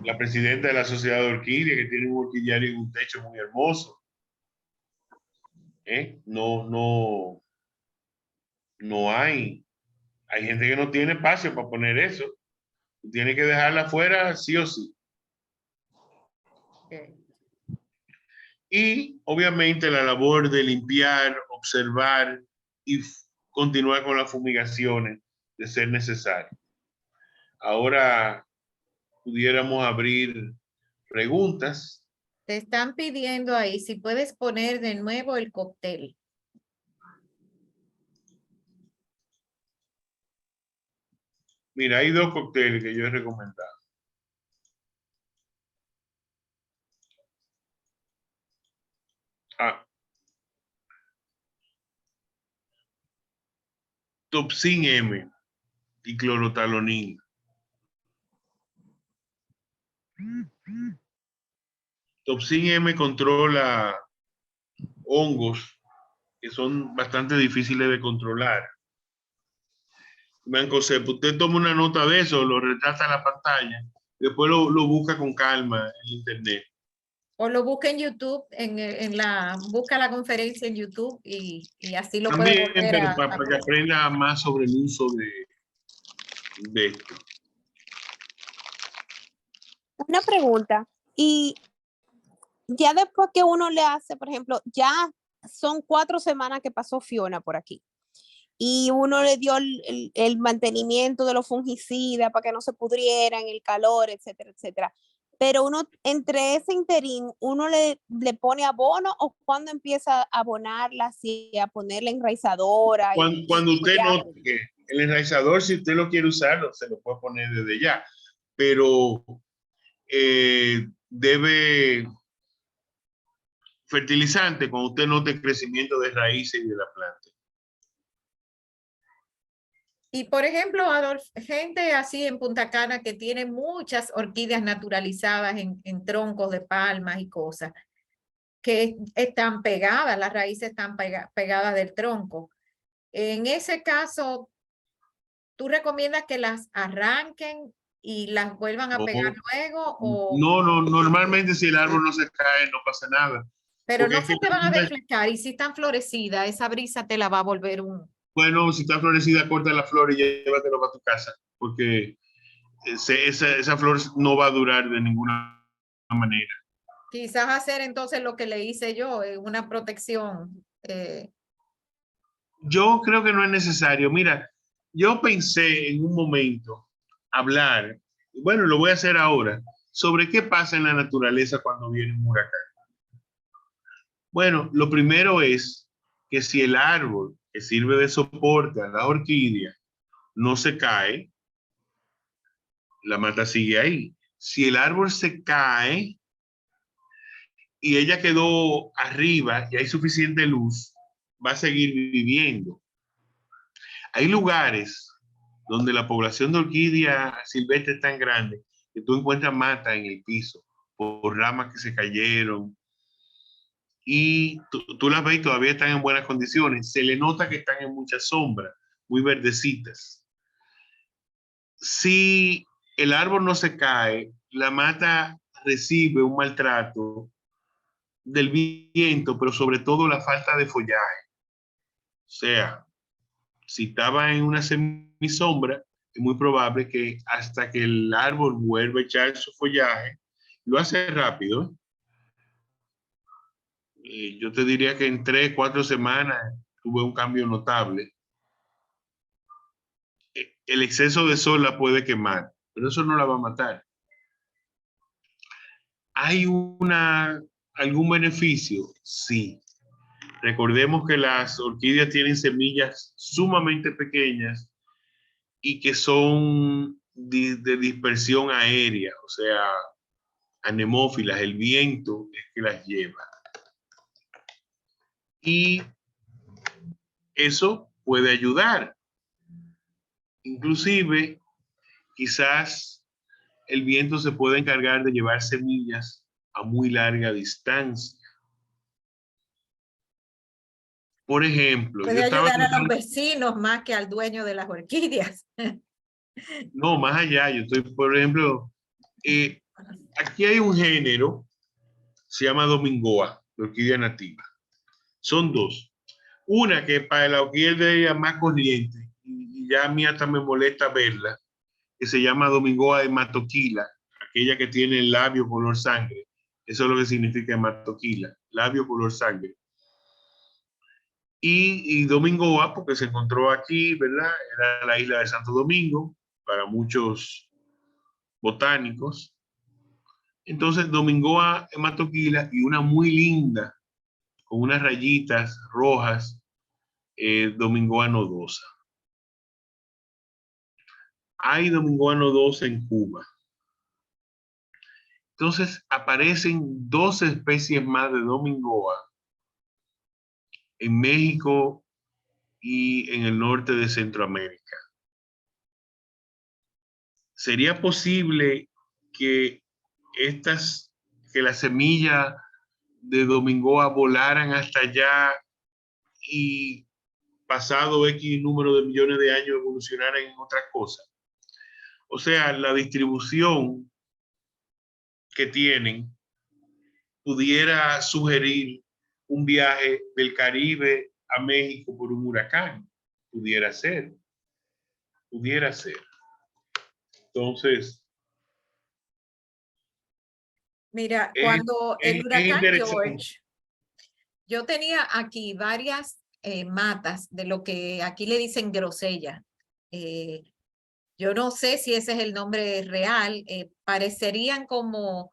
la presidenta de la Sociedad de Orquídea, que tiene un orquidiario en un techo muy hermoso. No hay. Hay gente que no tiene espacio para poner eso. Tiene que dejarla afuera sí o sí. Okay. Y obviamente la labor de limpiar, observar y continuar con las fumigaciones de ser necesario. Ahora pudiéramos abrir preguntas. Te están pidiendo ahí si puedes poner de nuevo el cóctel. Mira, hay 2 cócteles que yo he recomendado. Topsin M y clorotalonina. Topsin M controla hongos que son bastante difíciles de controlar. Mancozeb, usted toma una nota de eso, lo retrata en la pantalla, después lo busca con calma en internet. O lo busca en YouTube, busca la conferencia en YouTube y así lo También, puede volver para que aprenda más sobre el uso de esto. Una pregunta. Y ya después que uno le hace, por ejemplo, ya son 4 semanas que pasó Fiona por aquí. Y uno le dio el mantenimiento de los fungicidas para que no se pudrieran, el calor, etcétera, etcétera. Pero uno, entre ese interín, uno le pone abono, o cuando empieza a abonarla, y a ponerle enraizadora. Cuando usted note que el enraizador, si usted lo quiere usarlo, se lo puede poner desde ya. Pero debe fertilizante cuando usted note el crecimiento de raíces y de la planta. Y por ejemplo, Adolf, gente así en Punta Cana que tiene muchas orquídeas naturalizadas en troncos de palmas y cosas, que están pegadas, las raíces están pegadas del tronco. En ese caso, ¿tú recomiendas que las arranquen y las vuelvan a pegar luego? No, normalmente si el árbol no se cae, no pasa nada. Pero Porque no es se que te van a desflecar, y si están florecidas, esa brisa te la va a volver un... Bueno, si está florecida, corta la flor y llévatelo para tu casa, porque esa flor no va a durar de ninguna manera. Quizás hacer entonces lo que le hice yo, una protección. Yo creo que no es necesario. Mira, yo pensé en un momento hablar, bueno, lo voy a hacer ahora, sobre qué pasa en la naturaleza cuando viene un huracán. Bueno, lo primero es que si el árbol que sirve de soporte a la orquídea no se cae, la mata sigue ahí. Si el árbol se cae y ella quedó arriba y hay suficiente luz, va a seguir viviendo. Hay lugares donde la población de orquídea silvestre es tan grande que tú encuentras mata en el piso por ramas que se cayeron, y tú las ves y todavía están en buenas condiciones. Se le nota que están en mucha sombra, muy verdecitas. Si el árbol no se cae, la mata recibe un maltrato del viento, pero sobre todo la falta de follaje. O sea, si estaba en una semisombra, es muy probable que hasta que el árbol vuelva a echar su follaje, lo hace rápido. Yo te diría que en 3, 4 semanas tuve un cambio notable. El exceso de sol la puede quemar, pero eso no la va a matar. ¿Hay algún beneficio? Sí. Recordemos que las orquídeas tienen semillas sumamente pequeñas y que son de dispersión aérea, o sea, anemófilas, el viento es que las lleva. Y eso puede ayudar. Inclusive, quizás el viento se puede encargar de llevar semillas a muy larga distancia. Por ejemplo, Puede ayudar a los vecinos más que al dueño de las orquídeas. No, más allá, yo estoy, por ejemplo, aquí hay un género, se llama Domingoa, de orquídea nativa. Son dos. Una que para la orquídea más corriente, y ya a mí hasta me molesta verla, que se llama Domingoa hematoquila, aquella que tiene el labio color sangre. Eso es lo que significa hematoquila, labio color sangre. Y Domingoa, porque se encontró aquí, ¿verdad? Era la isla de Santo Domingo, para muchos botánicos. Entonces, Domingoa hematoquila y una muy linda, con unas rayitas rojas, Domingoa nodosa. Hay Domingoa nodosa en Cuba. Entonces, aparecen 2 especies más de Domingoa en México y en el norte de Centroamérica. ¿Sería posible que la semilla de Domingoa volaran hasta allá y pasado X número de millones de años evolucionaran en otras cosas? O sea, la distribución que tienen pudiera sugerir un viaje del Caribe a México por un huracán. Pudiera ser. Entonces, Mira, es, cuando el es huracán interesante. George, yo tenía aquí varias matas de lo que aquí le dicen grosella. Eh, yo no sé si ese es el nombre real. Parecerían como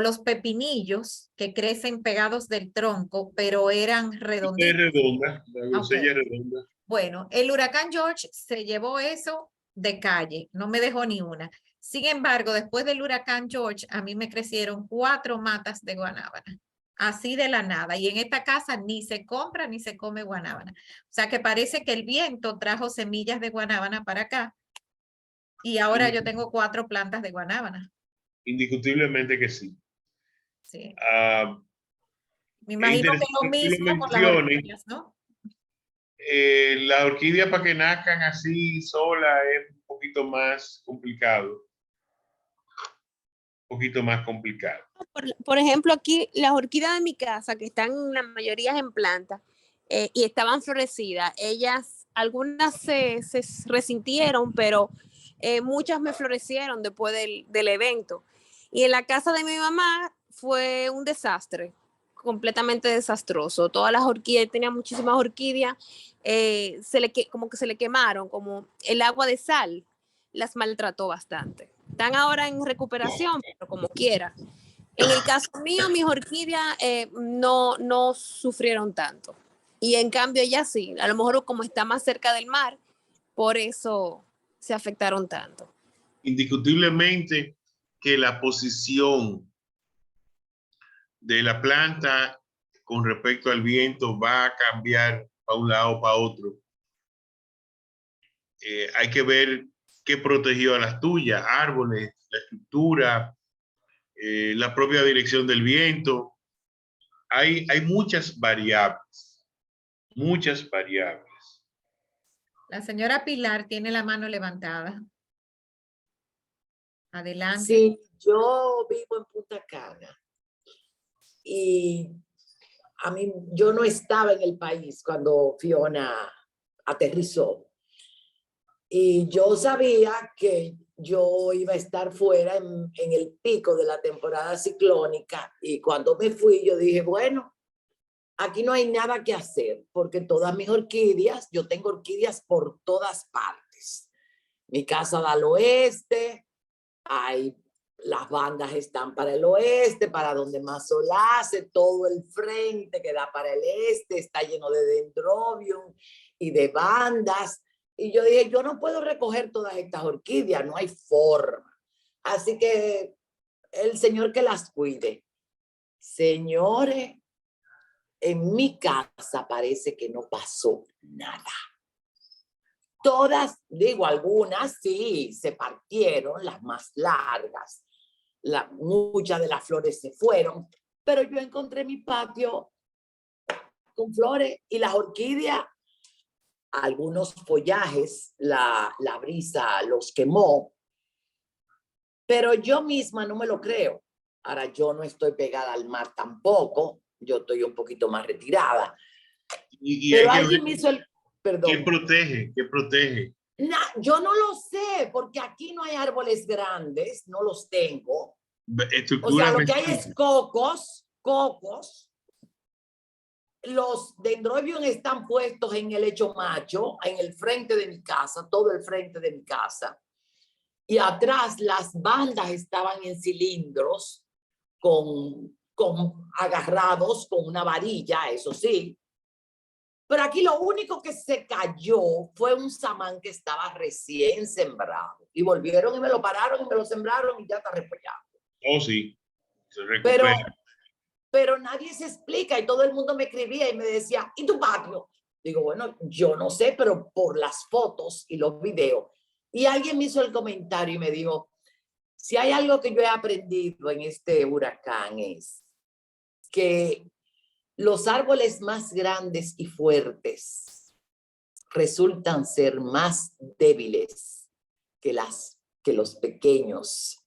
los pepinillos que crecen pegados del tronco, pero eran Es redonditos. redonda, la Ok. grosella es redonda. Bueno, el huracán George se llevó eso de calle, no me dejó ni una. Sin embargo, después del huracán George, a mí me crecieron 4 matas de guanábana, así de la nada. Y en esta casa ni se compra ni se come guanábana. O sea que parece que el viento trajo semillas de guanábana para acá y ahora yo tengo 4 plantas de guanábana. Indiscutiblemente que sí. Sí. Ah, Me es imagino que lo interesante que lo mismo con las menciones. orquídeas, ¿no? La orquídea para que nazcan así sola es un poquito más complicado. Un poquito más complicado. Por ejemplo, aquí las orquídeas de mi casa, que están la mayoría en planta y estaban florecidas, ellas, algunas se resintieron, pero muchas me florecieron después del evento. Y en la casa de mi mamá fue un desastre, completamente desastroso. Todas las orquídeas, tenía muchísimas orquídeas, como que se le quemaron, como el agua de sal las maltrató bastante. Están ahora en recuperación, pero como quiera. En el caso mío, mis orquídeas no sufrieron tanto. Y en cambio ellas sí, a lo mejor como está más cerca del mar, por eso se afectaron tanto. Indiscutiblemente que la posición de la planta con respecto al viento va a cambiar para un lado o para otro. Hay que ver qué protegió a las tuyas, árboles, la estructura, la propia dirección del viento. Hay muchas variables, muchas variables. La señora Pilar tiene la mano levantada. Adelante. Sí, yo vivo en Punta Cana y yo no estaba en el país cuando Fiona aterrizó y yo sabía que yo iba a estar fuera en el pico de la temporada ciclónica y cuando me fui yo dije, bueno, aquí no hay nada que hacer porque todas mis orquídeas, yo tengo orquídeas por todas partes. Mi casa da al oeste, las bandas están para el oeste, para donde más sol hace, todo el frente que da para el este está lleno de dendrobium y de bandas. Y yo dije, yo no puedo recoger todas estas orquídeas, no hay forma. Así que el Señor que las cuide. Señores, en mi casa parece que no pasó nada. Todas, digo, algunas sí, se partieron, las más largas. Muchas de las flores se fueron, pero yo encontré mi patio con flores y las orquídeas, algunos follajes, la brisa los quemó, pero yo misma no me lo creo. Ahora yo no estoy pegada al mar tampoco, yo estoy un poquito más retirada. Y pero hay que alguien ver me hizo el... Perdón. ¿Qué protege? ¿Qué protege? Yo no lo sé, porque aquí no hay árboles grandes, no los tengo. O sea, lo que hay es cocos. Los dendrobium están puestos en el lecho macho, en el frente de mi casa, todo el frente de mi casa. Y atrás las bandas estaban en cilindros, agarrados con una varilla, eso sí. Pero aquí lo único que se cayó fue un samán que estaba recién sembrado. Y volvieron y me lo pararon y me lo sembraron y ya está repollado. Oh, sí, se recupera. Pero nadie se explica y todo el mundo me escribía y me decía, ¿y tu patio? Digo, bueno, yo no sé, pero por las fotos y los videos. Y alguien me hizo el comentario y me dijo, si hay algo que yo he aprendido en este huracán es que los árboles más grandes y fuertes resultan ser más débiles que los pequeños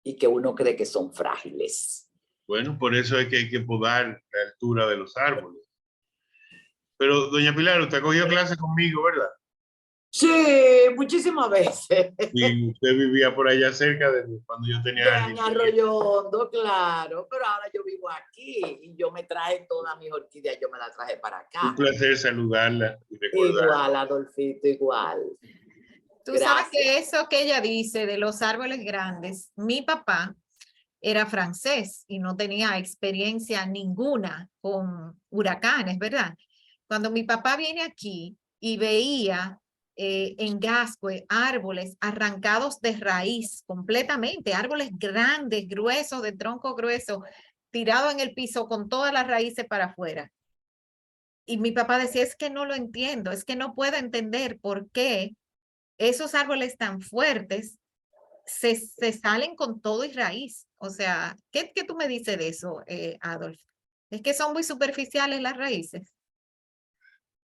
y que uno cree que son frágiles. Bueno, por eso hay que podar la altura de los árboles. Pero, doña Pilar, usted cogió clase conmigo, ¿verdad? Sí, muchísimas veces. Y usted vivía por allá cerca de cuando yo tenía En jardín. Arroyo Hondo, claro, pero ahora yo vivo aquí y yo me traje todas mis orquídeas, yo me las traje para Un acá. placer saludarla y recordarla. Igual, Adolfito, igual. Tú sabes Gracias. que eso que ella dice de los árboles grandes, mi papá era francés y no tenía experiencia ninguna con huracanes, ¿verdad? Cuando mi papá viene aquí y veía en Gascue árboles arrancados de raíz completamente, árboles grandes, gruesos, de tronco grueso, tirado en el piso con todas las raíces para afuera. Y mi papá decía, es que no lo entiendo, es que no puedo entender por qué esos árboles tan fuertes se salen con todo y raíz. O sea, ¿qué tú me dices de eso, Adolf? Es que son muy superficiales las raíces.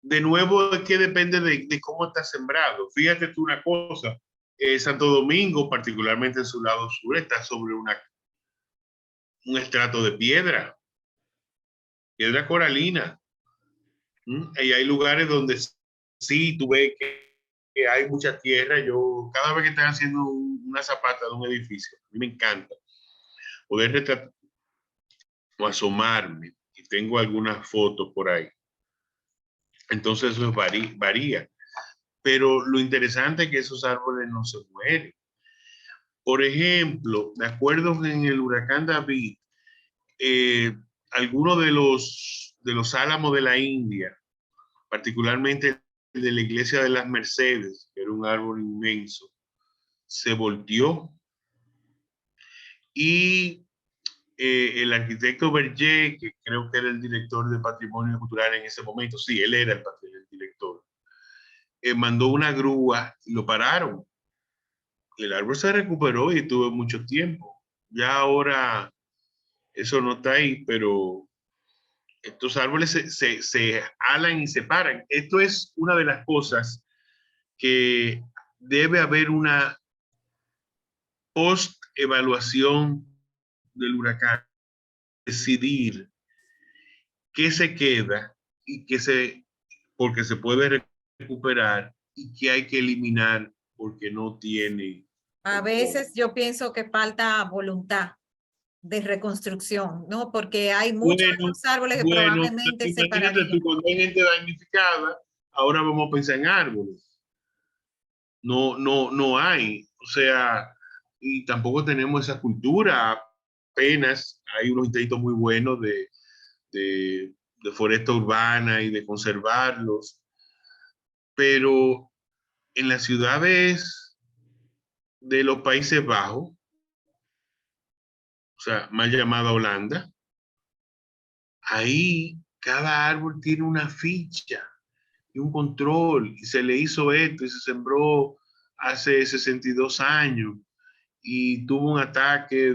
De nuevo, es que depende de cómo está sembrado. Fíjate tú una cosa, Santo Domingo, particularmente en su lado sur, está sobre un estrato de piedra coralina. Y hay lugares donde sí, tú ves que hay mucha tierra. Yo, cada vez que están haciendo una zapata de un edificio, a mí me encanta poder retratar o asomarme, y tengo algunas fotos por ahí. Entonces eso varía. Pero lo interesante es que esos árboles no se mueren. Por ejemplo, me acuerdo en el huracán David, algunos de los álamos de la India, particularmente el de la iglesia de las Mercedes, que era un árbol inmenso, se volteó y el arquitecto Berger, que creo que era el director de Patrimonio Cultural en ese momento, sí, él era el director, mandó una grúa y lo pararon. El árbol se recuperó y tuvo mucho tiempo. Ya ahora eso no está ahí, pero estos árboles se alan y se paran. Esto es una de las cosas que debe haber una post-evaluación del huracán, decidir qué se queda y porque se puede recuperar, y qué hay que eliminar porque no tiene A control. veces yo pienso que falta voluntad de reconstrucción, ¿no? Porque hay muchos de los árboles que probablemente se Imagínate tú, pararían. cuando hay gente damnificada, ahora vamos a pensar en árboles. No hay. O sea, y tampoco tenemos esa cultura. Apenas hay unos intentos muy buenos de foresta urbana y de conservarlos. Pero en las ciudades de los Países Bajos, o sea, más llamada Holanda, ahí cada árbol tiene una ficha y un control, y se le hizo esto y se sembró hace 62 años y tuvo un ataque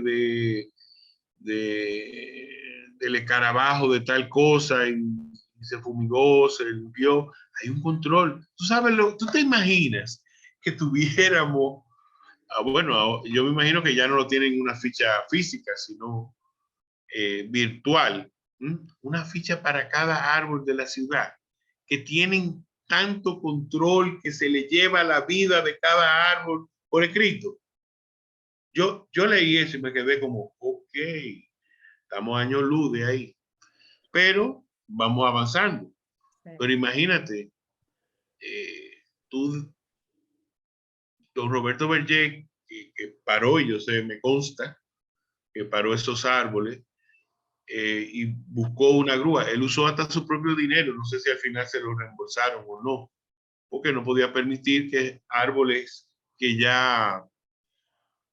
del escarabajo de tal cosa y se fumigó, se limpió. Hay un control. Tú sabes, tú te imaginas que tuviéramos, bueno, yo me imagino que ya no lo tienen una ficha física, sino virtual, una ficha para cada árbol de la ciudad, que tienen tanto control que se le lleva la vida de cada árbol por escrito. Yo leí eso y me quedé como, ok, estamos años luz de ahí, pero vamos avanzando. Sí. Pero imagínate, tú, don Roberto Berger, que paró, y yo sé, me consta, que paró esos árboles, y buscó una grúa. Él usó hasta su propio dinero, no sé si al final se lo reembolsaron o no, porque no podía permitir que árboles que ya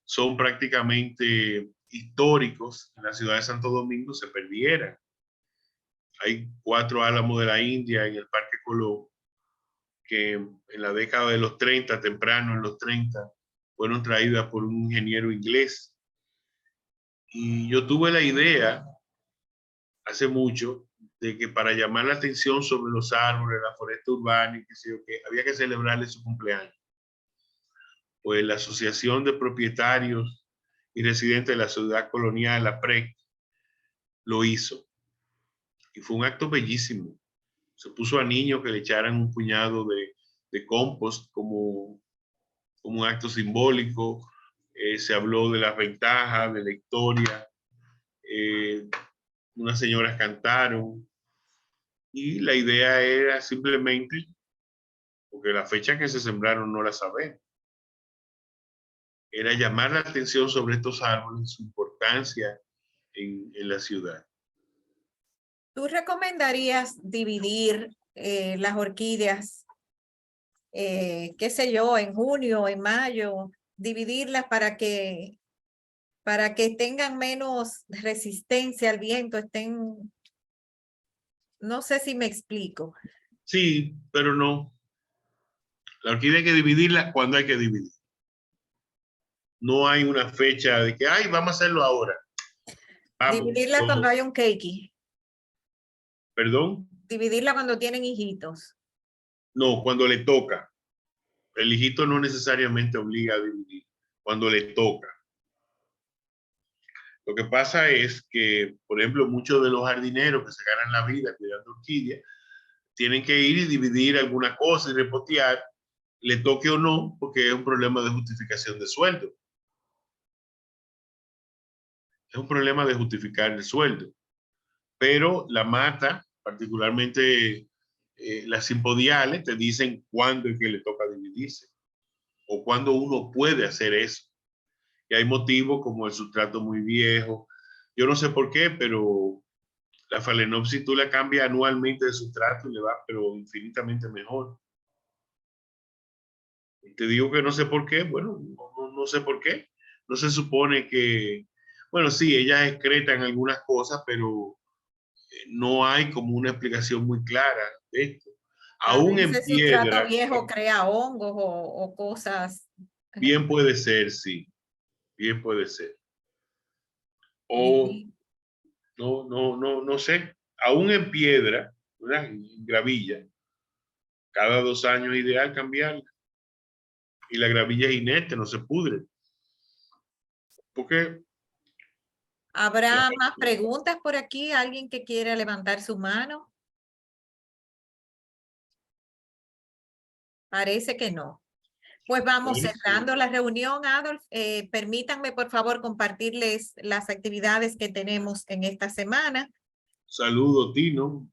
son prácticamente históricos en la ciudad de Santo Domingo se perdieran. Hay 4 álamos de la India en el Parque Colón que en la década de los 30, temprano en los 30, fueron traídas por un ingeniero inglés. Y yo tuve la idea hace mucho de que para llamar la atención sobre los árboles, la foresta urbana y qué sé yo, que había que celebrarle su cumpleaños. Pues la Asociación de Propietarios y Residentes de la Ciudad Colonial, la PREC, lo hizo. Y fue un acto bellísimo. Se puso a niños que le echaran un puñado de compost como un acto simbólico. Se habló de las ventajas, de la historia. Unas señoras cantaron. Y la idea era simplemente, porque la fecha que se sembraron no la sabemos, era llamar la atención sobre estos árboles, su importancia en la ciudad. ¿Tú recomendarías dividir las orquídeas, qué sé yo, en junio, en mayo, dividirlas para que tengan menos resistencia al viento, estén, no sé si me explico. Sí, pero no. La orquídea hay que dividirla cuando hay que dividir. No hay una fecha de que, ay, vamos a hacerlo ahora. Vamos, Dividirla cuando hay un cakey. ¿Perdón? Dividirla cuando tienen hijitos. No, cuando le toca. El hijito no necesariamente obliga a dividir. Cuando le toca. Lo que pasa es que, por ejemplo, muchos de los jardineros que se ganan la vida cuidando orquídeas, tienen que ir y dividir alguna cosa y repotear, le toque o no, porque es un problema de justificación de sueldo. Es un problema de justificar el sueldo. Pero la mata, particularmente las simpodiales, te dicen cuándo es que le toca dividirse o cuándo uno puede hacer eso. Y hay motivos como el sustrato muy viejo. Yo no sé por qué, pero la Phalaenopsis tú la cambias anualmente de sustrato y le va, pero infinitamente mejor. Y te digo que no sé por qué, bueno, no sé por qué. No se supone que, bueno, sí, ellas excretan algunas cosas, pero no hay como una explicación muy clara de esto. Tal Aún vez en ese sustrato piedra, viejo crea hongos o cosas. bien puede ser, sí, bien puede ser. O Y no sé, aún en piedra, ¿verdad? En gravilla, cada 2 años es ideal cambiarla. Y la gravilla es inerte, no se pudre. Porque ¿habrá más preguntas por aquí? ¿Alguien que quiera levantar su mano? Parece que no. Pues vamos bueno, cerrando la reunión, Adolf. Permítanme, por favor, compartirles las actividades que tenemos en esta semana. saludo, Tino.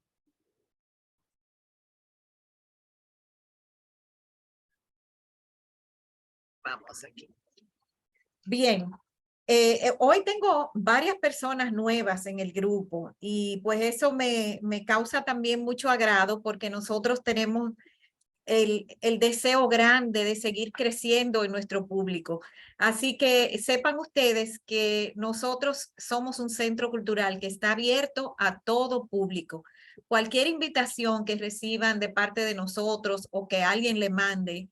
Vamos aquí. Bien. Hoy tengo varias personas nuevas en el grupo y pues eso me causa también mucho agrado porque nosotros tenemos el deseo grande de seguir creciendo en nuestro público. Así que sepan ustedes que nosotros somos un centro cultural que está abierto a todo público. Cualquier invitación que reciban de parte de nosotros o que alguien le mande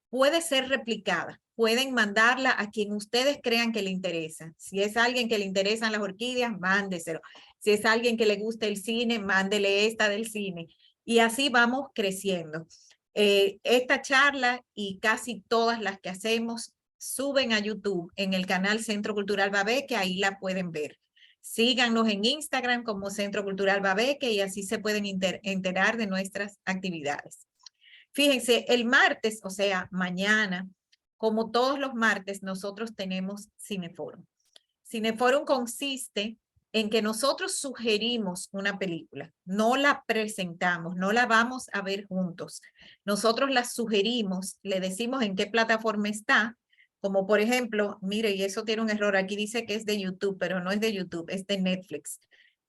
puede ser replicada. Pueden mandarla a quien ustedes crean que le interesa. Si es alguien que le interesan las orquídeas, mándeselo. Si es alguien que le gusta el cine, mándele esta del cine. Y así vamos creciendo. Esta charla y casi todas las que hacemos suben a YouTube en el canal Centro Cultural Babeque, ahí la pueden ver. Síganos en Instagram como Centro Cultural Babeque y así se pueden enterar de nuestras actividades. Fíjense, el martes, o sea, mañana, como todos los martes, nosotros tenemos Cineforum. Cineforum consiste en que nosotros sugerimos una película, no la presentamos, no la vamos a ver juntos. Nosotros la sugerimos, le decimos en qué plataforma está, como por ejemplo, mire, y eso tiene un error, aquí dice que es de YouTube, pero no es de YouTube, es de Netflix.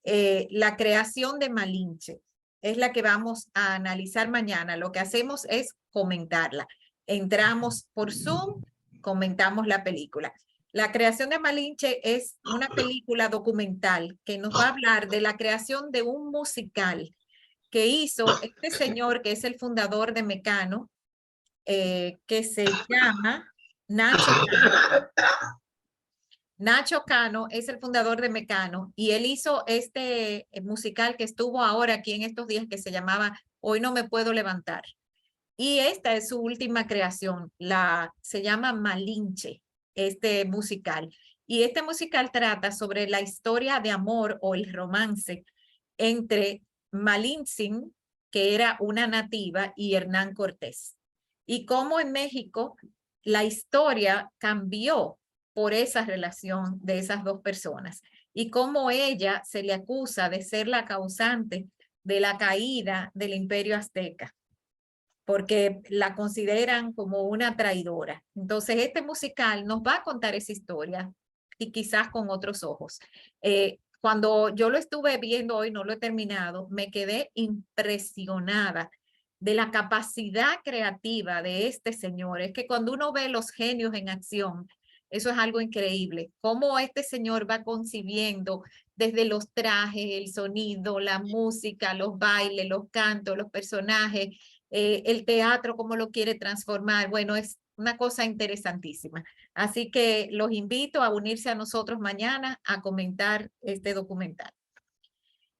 La creación de Malinche es la que vamos a analizar mañana. Lo que hacemos es comentarla. Entramos por Zoom, comentamos la película. La creación de Malinche es una película documental que nos va a hablar de la creación de un musical que hizo este señor que es el fundador de Mecano, que se llama Nacho Cano. Nacho Cano es el fundador de Mecano y él hizo este musical que estuvo ahora aquí en estos días que se llamaba Hoy no me puedo levantar. Y esta es su última creación, se llama Malinche, este musical. Y este musical trata sobre la historia de amor o el romance entre Malintzin, que era una nativa, y Hernán Cortés. y cómo en México la historia cambió por esa relación de esas dos personas y cómo ella se le acusa de ser la causante de la caída del Imperio Azteca, porque la consideran como una traidora. Entonces, este musical nos va a contar esa historia y quizás con otros ojos. Cuando yo lo estuve viendo hoy, no lo he terminado, me quedé impresionada de la capacidad creativa de este señor. Es que cuando uno ve los genios en acción, eso es algo increíble. Cómo este señor va concibiendo desde los trajes, el sonido, la música, los bailes, los cantos, los personajes, el teatro, cómo lo quiere transformar. Bueno, es una cosa interesantísima. Así que los invito a unirse a nosotros mañana a comentar este documental.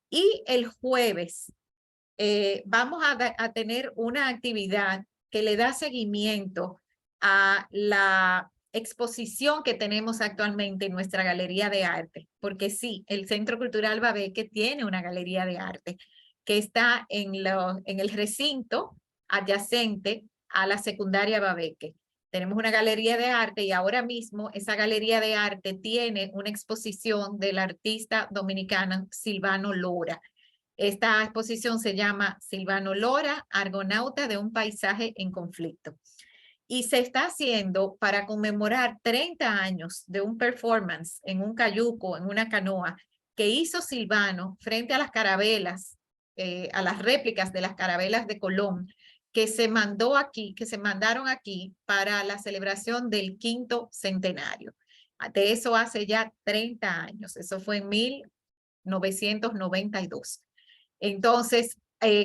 Y el jueves vamos a tener una actividad que le da seguimiento a la exposición que tenemos actualmente en nuestra galería de arte, porque sí, el Centro Cultural Babeque tiene una galería de arte que está en el recinto adyacente a la secundaria Babeque. Tenemos una galería de arte y ahora mismo esa galería de arte tiene una exposición del artista dominicano Silvano Lora. Esta exposición se llama Silvano Lora, Argonauta de un paisaje en conflicto. Y se está haciendo para conmemorar 30 años de un performance en un cayuco, en una canoa, que hizo Silvano frente a las carabelas, a las réplicas de las carabelas de Colón, que se mandaron aquí para la celebración del 5º centenario. De eso hace ya 30 años. Eso fue en 1992. Entonces,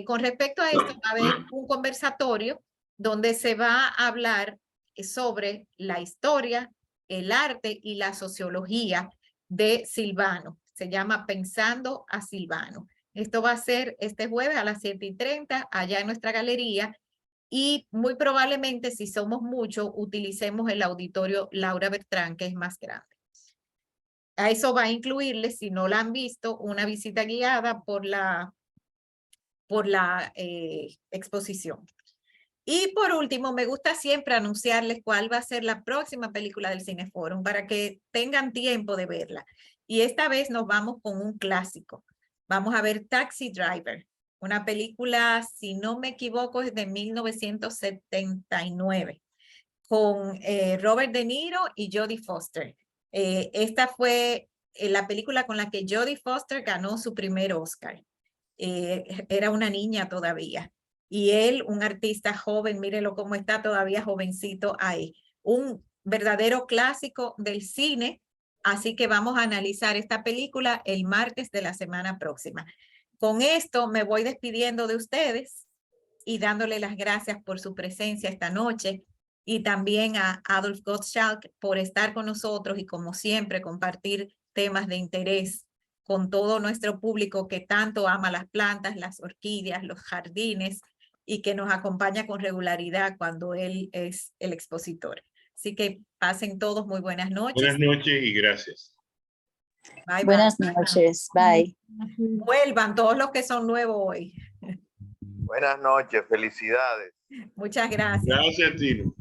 con respecto a esto, va a haber un conversatorio donde se va a hablar sobre la historia, el arte y la sociología de Silvano. Se llama Pensando a Silvano. Esto va a ser este jueves a las 7:30 allá en nuestra galería y muy probablemente, si somos muchos, utilicemos el auditorio Laura Bertrán, que es más grande. A eso va a incluirle, si no la han visto, una visita guiada por la exposición. Y por último, me gusta siempre anunciarles cuál va a ser la próxima película del Cineforum para que tengan tiempo de verla. Y esta vez nos vamos con un clásico. Vamos a ver Taxi Driver, una película, si no me equivoco, es de 1979, con Robert De Niro y Jodie Foster. Esta fue la película con la que Jodie Foster ganó su primer Oscar. Era una niña todavía. Y él, un artista joven, mírelo cómo está todavía jovencito ahí. Un verdadero clásico del cine. Así que vamos a analizar esta película el martes de la semana próxima. Con esto me voy despidiendo de ustedes y dándole las gracias por su presencia esta noche y también a Adolf Gottschalk por estar con nosotros y como siempre compartir temas de interés con todo nuestro público que tanto ama las plantas, las orquídeas, los jardines y que nos acompaña con regularidad cuando él es el expositor. Así que pasen todos muy buenas noches. Buenas noches y gracias. Bye, Buenas bye. noches, bye. Vuelvan todos los que son nuevos hoy. Buenas noches, felicidades. Muchas gracias. Gracias, Tino.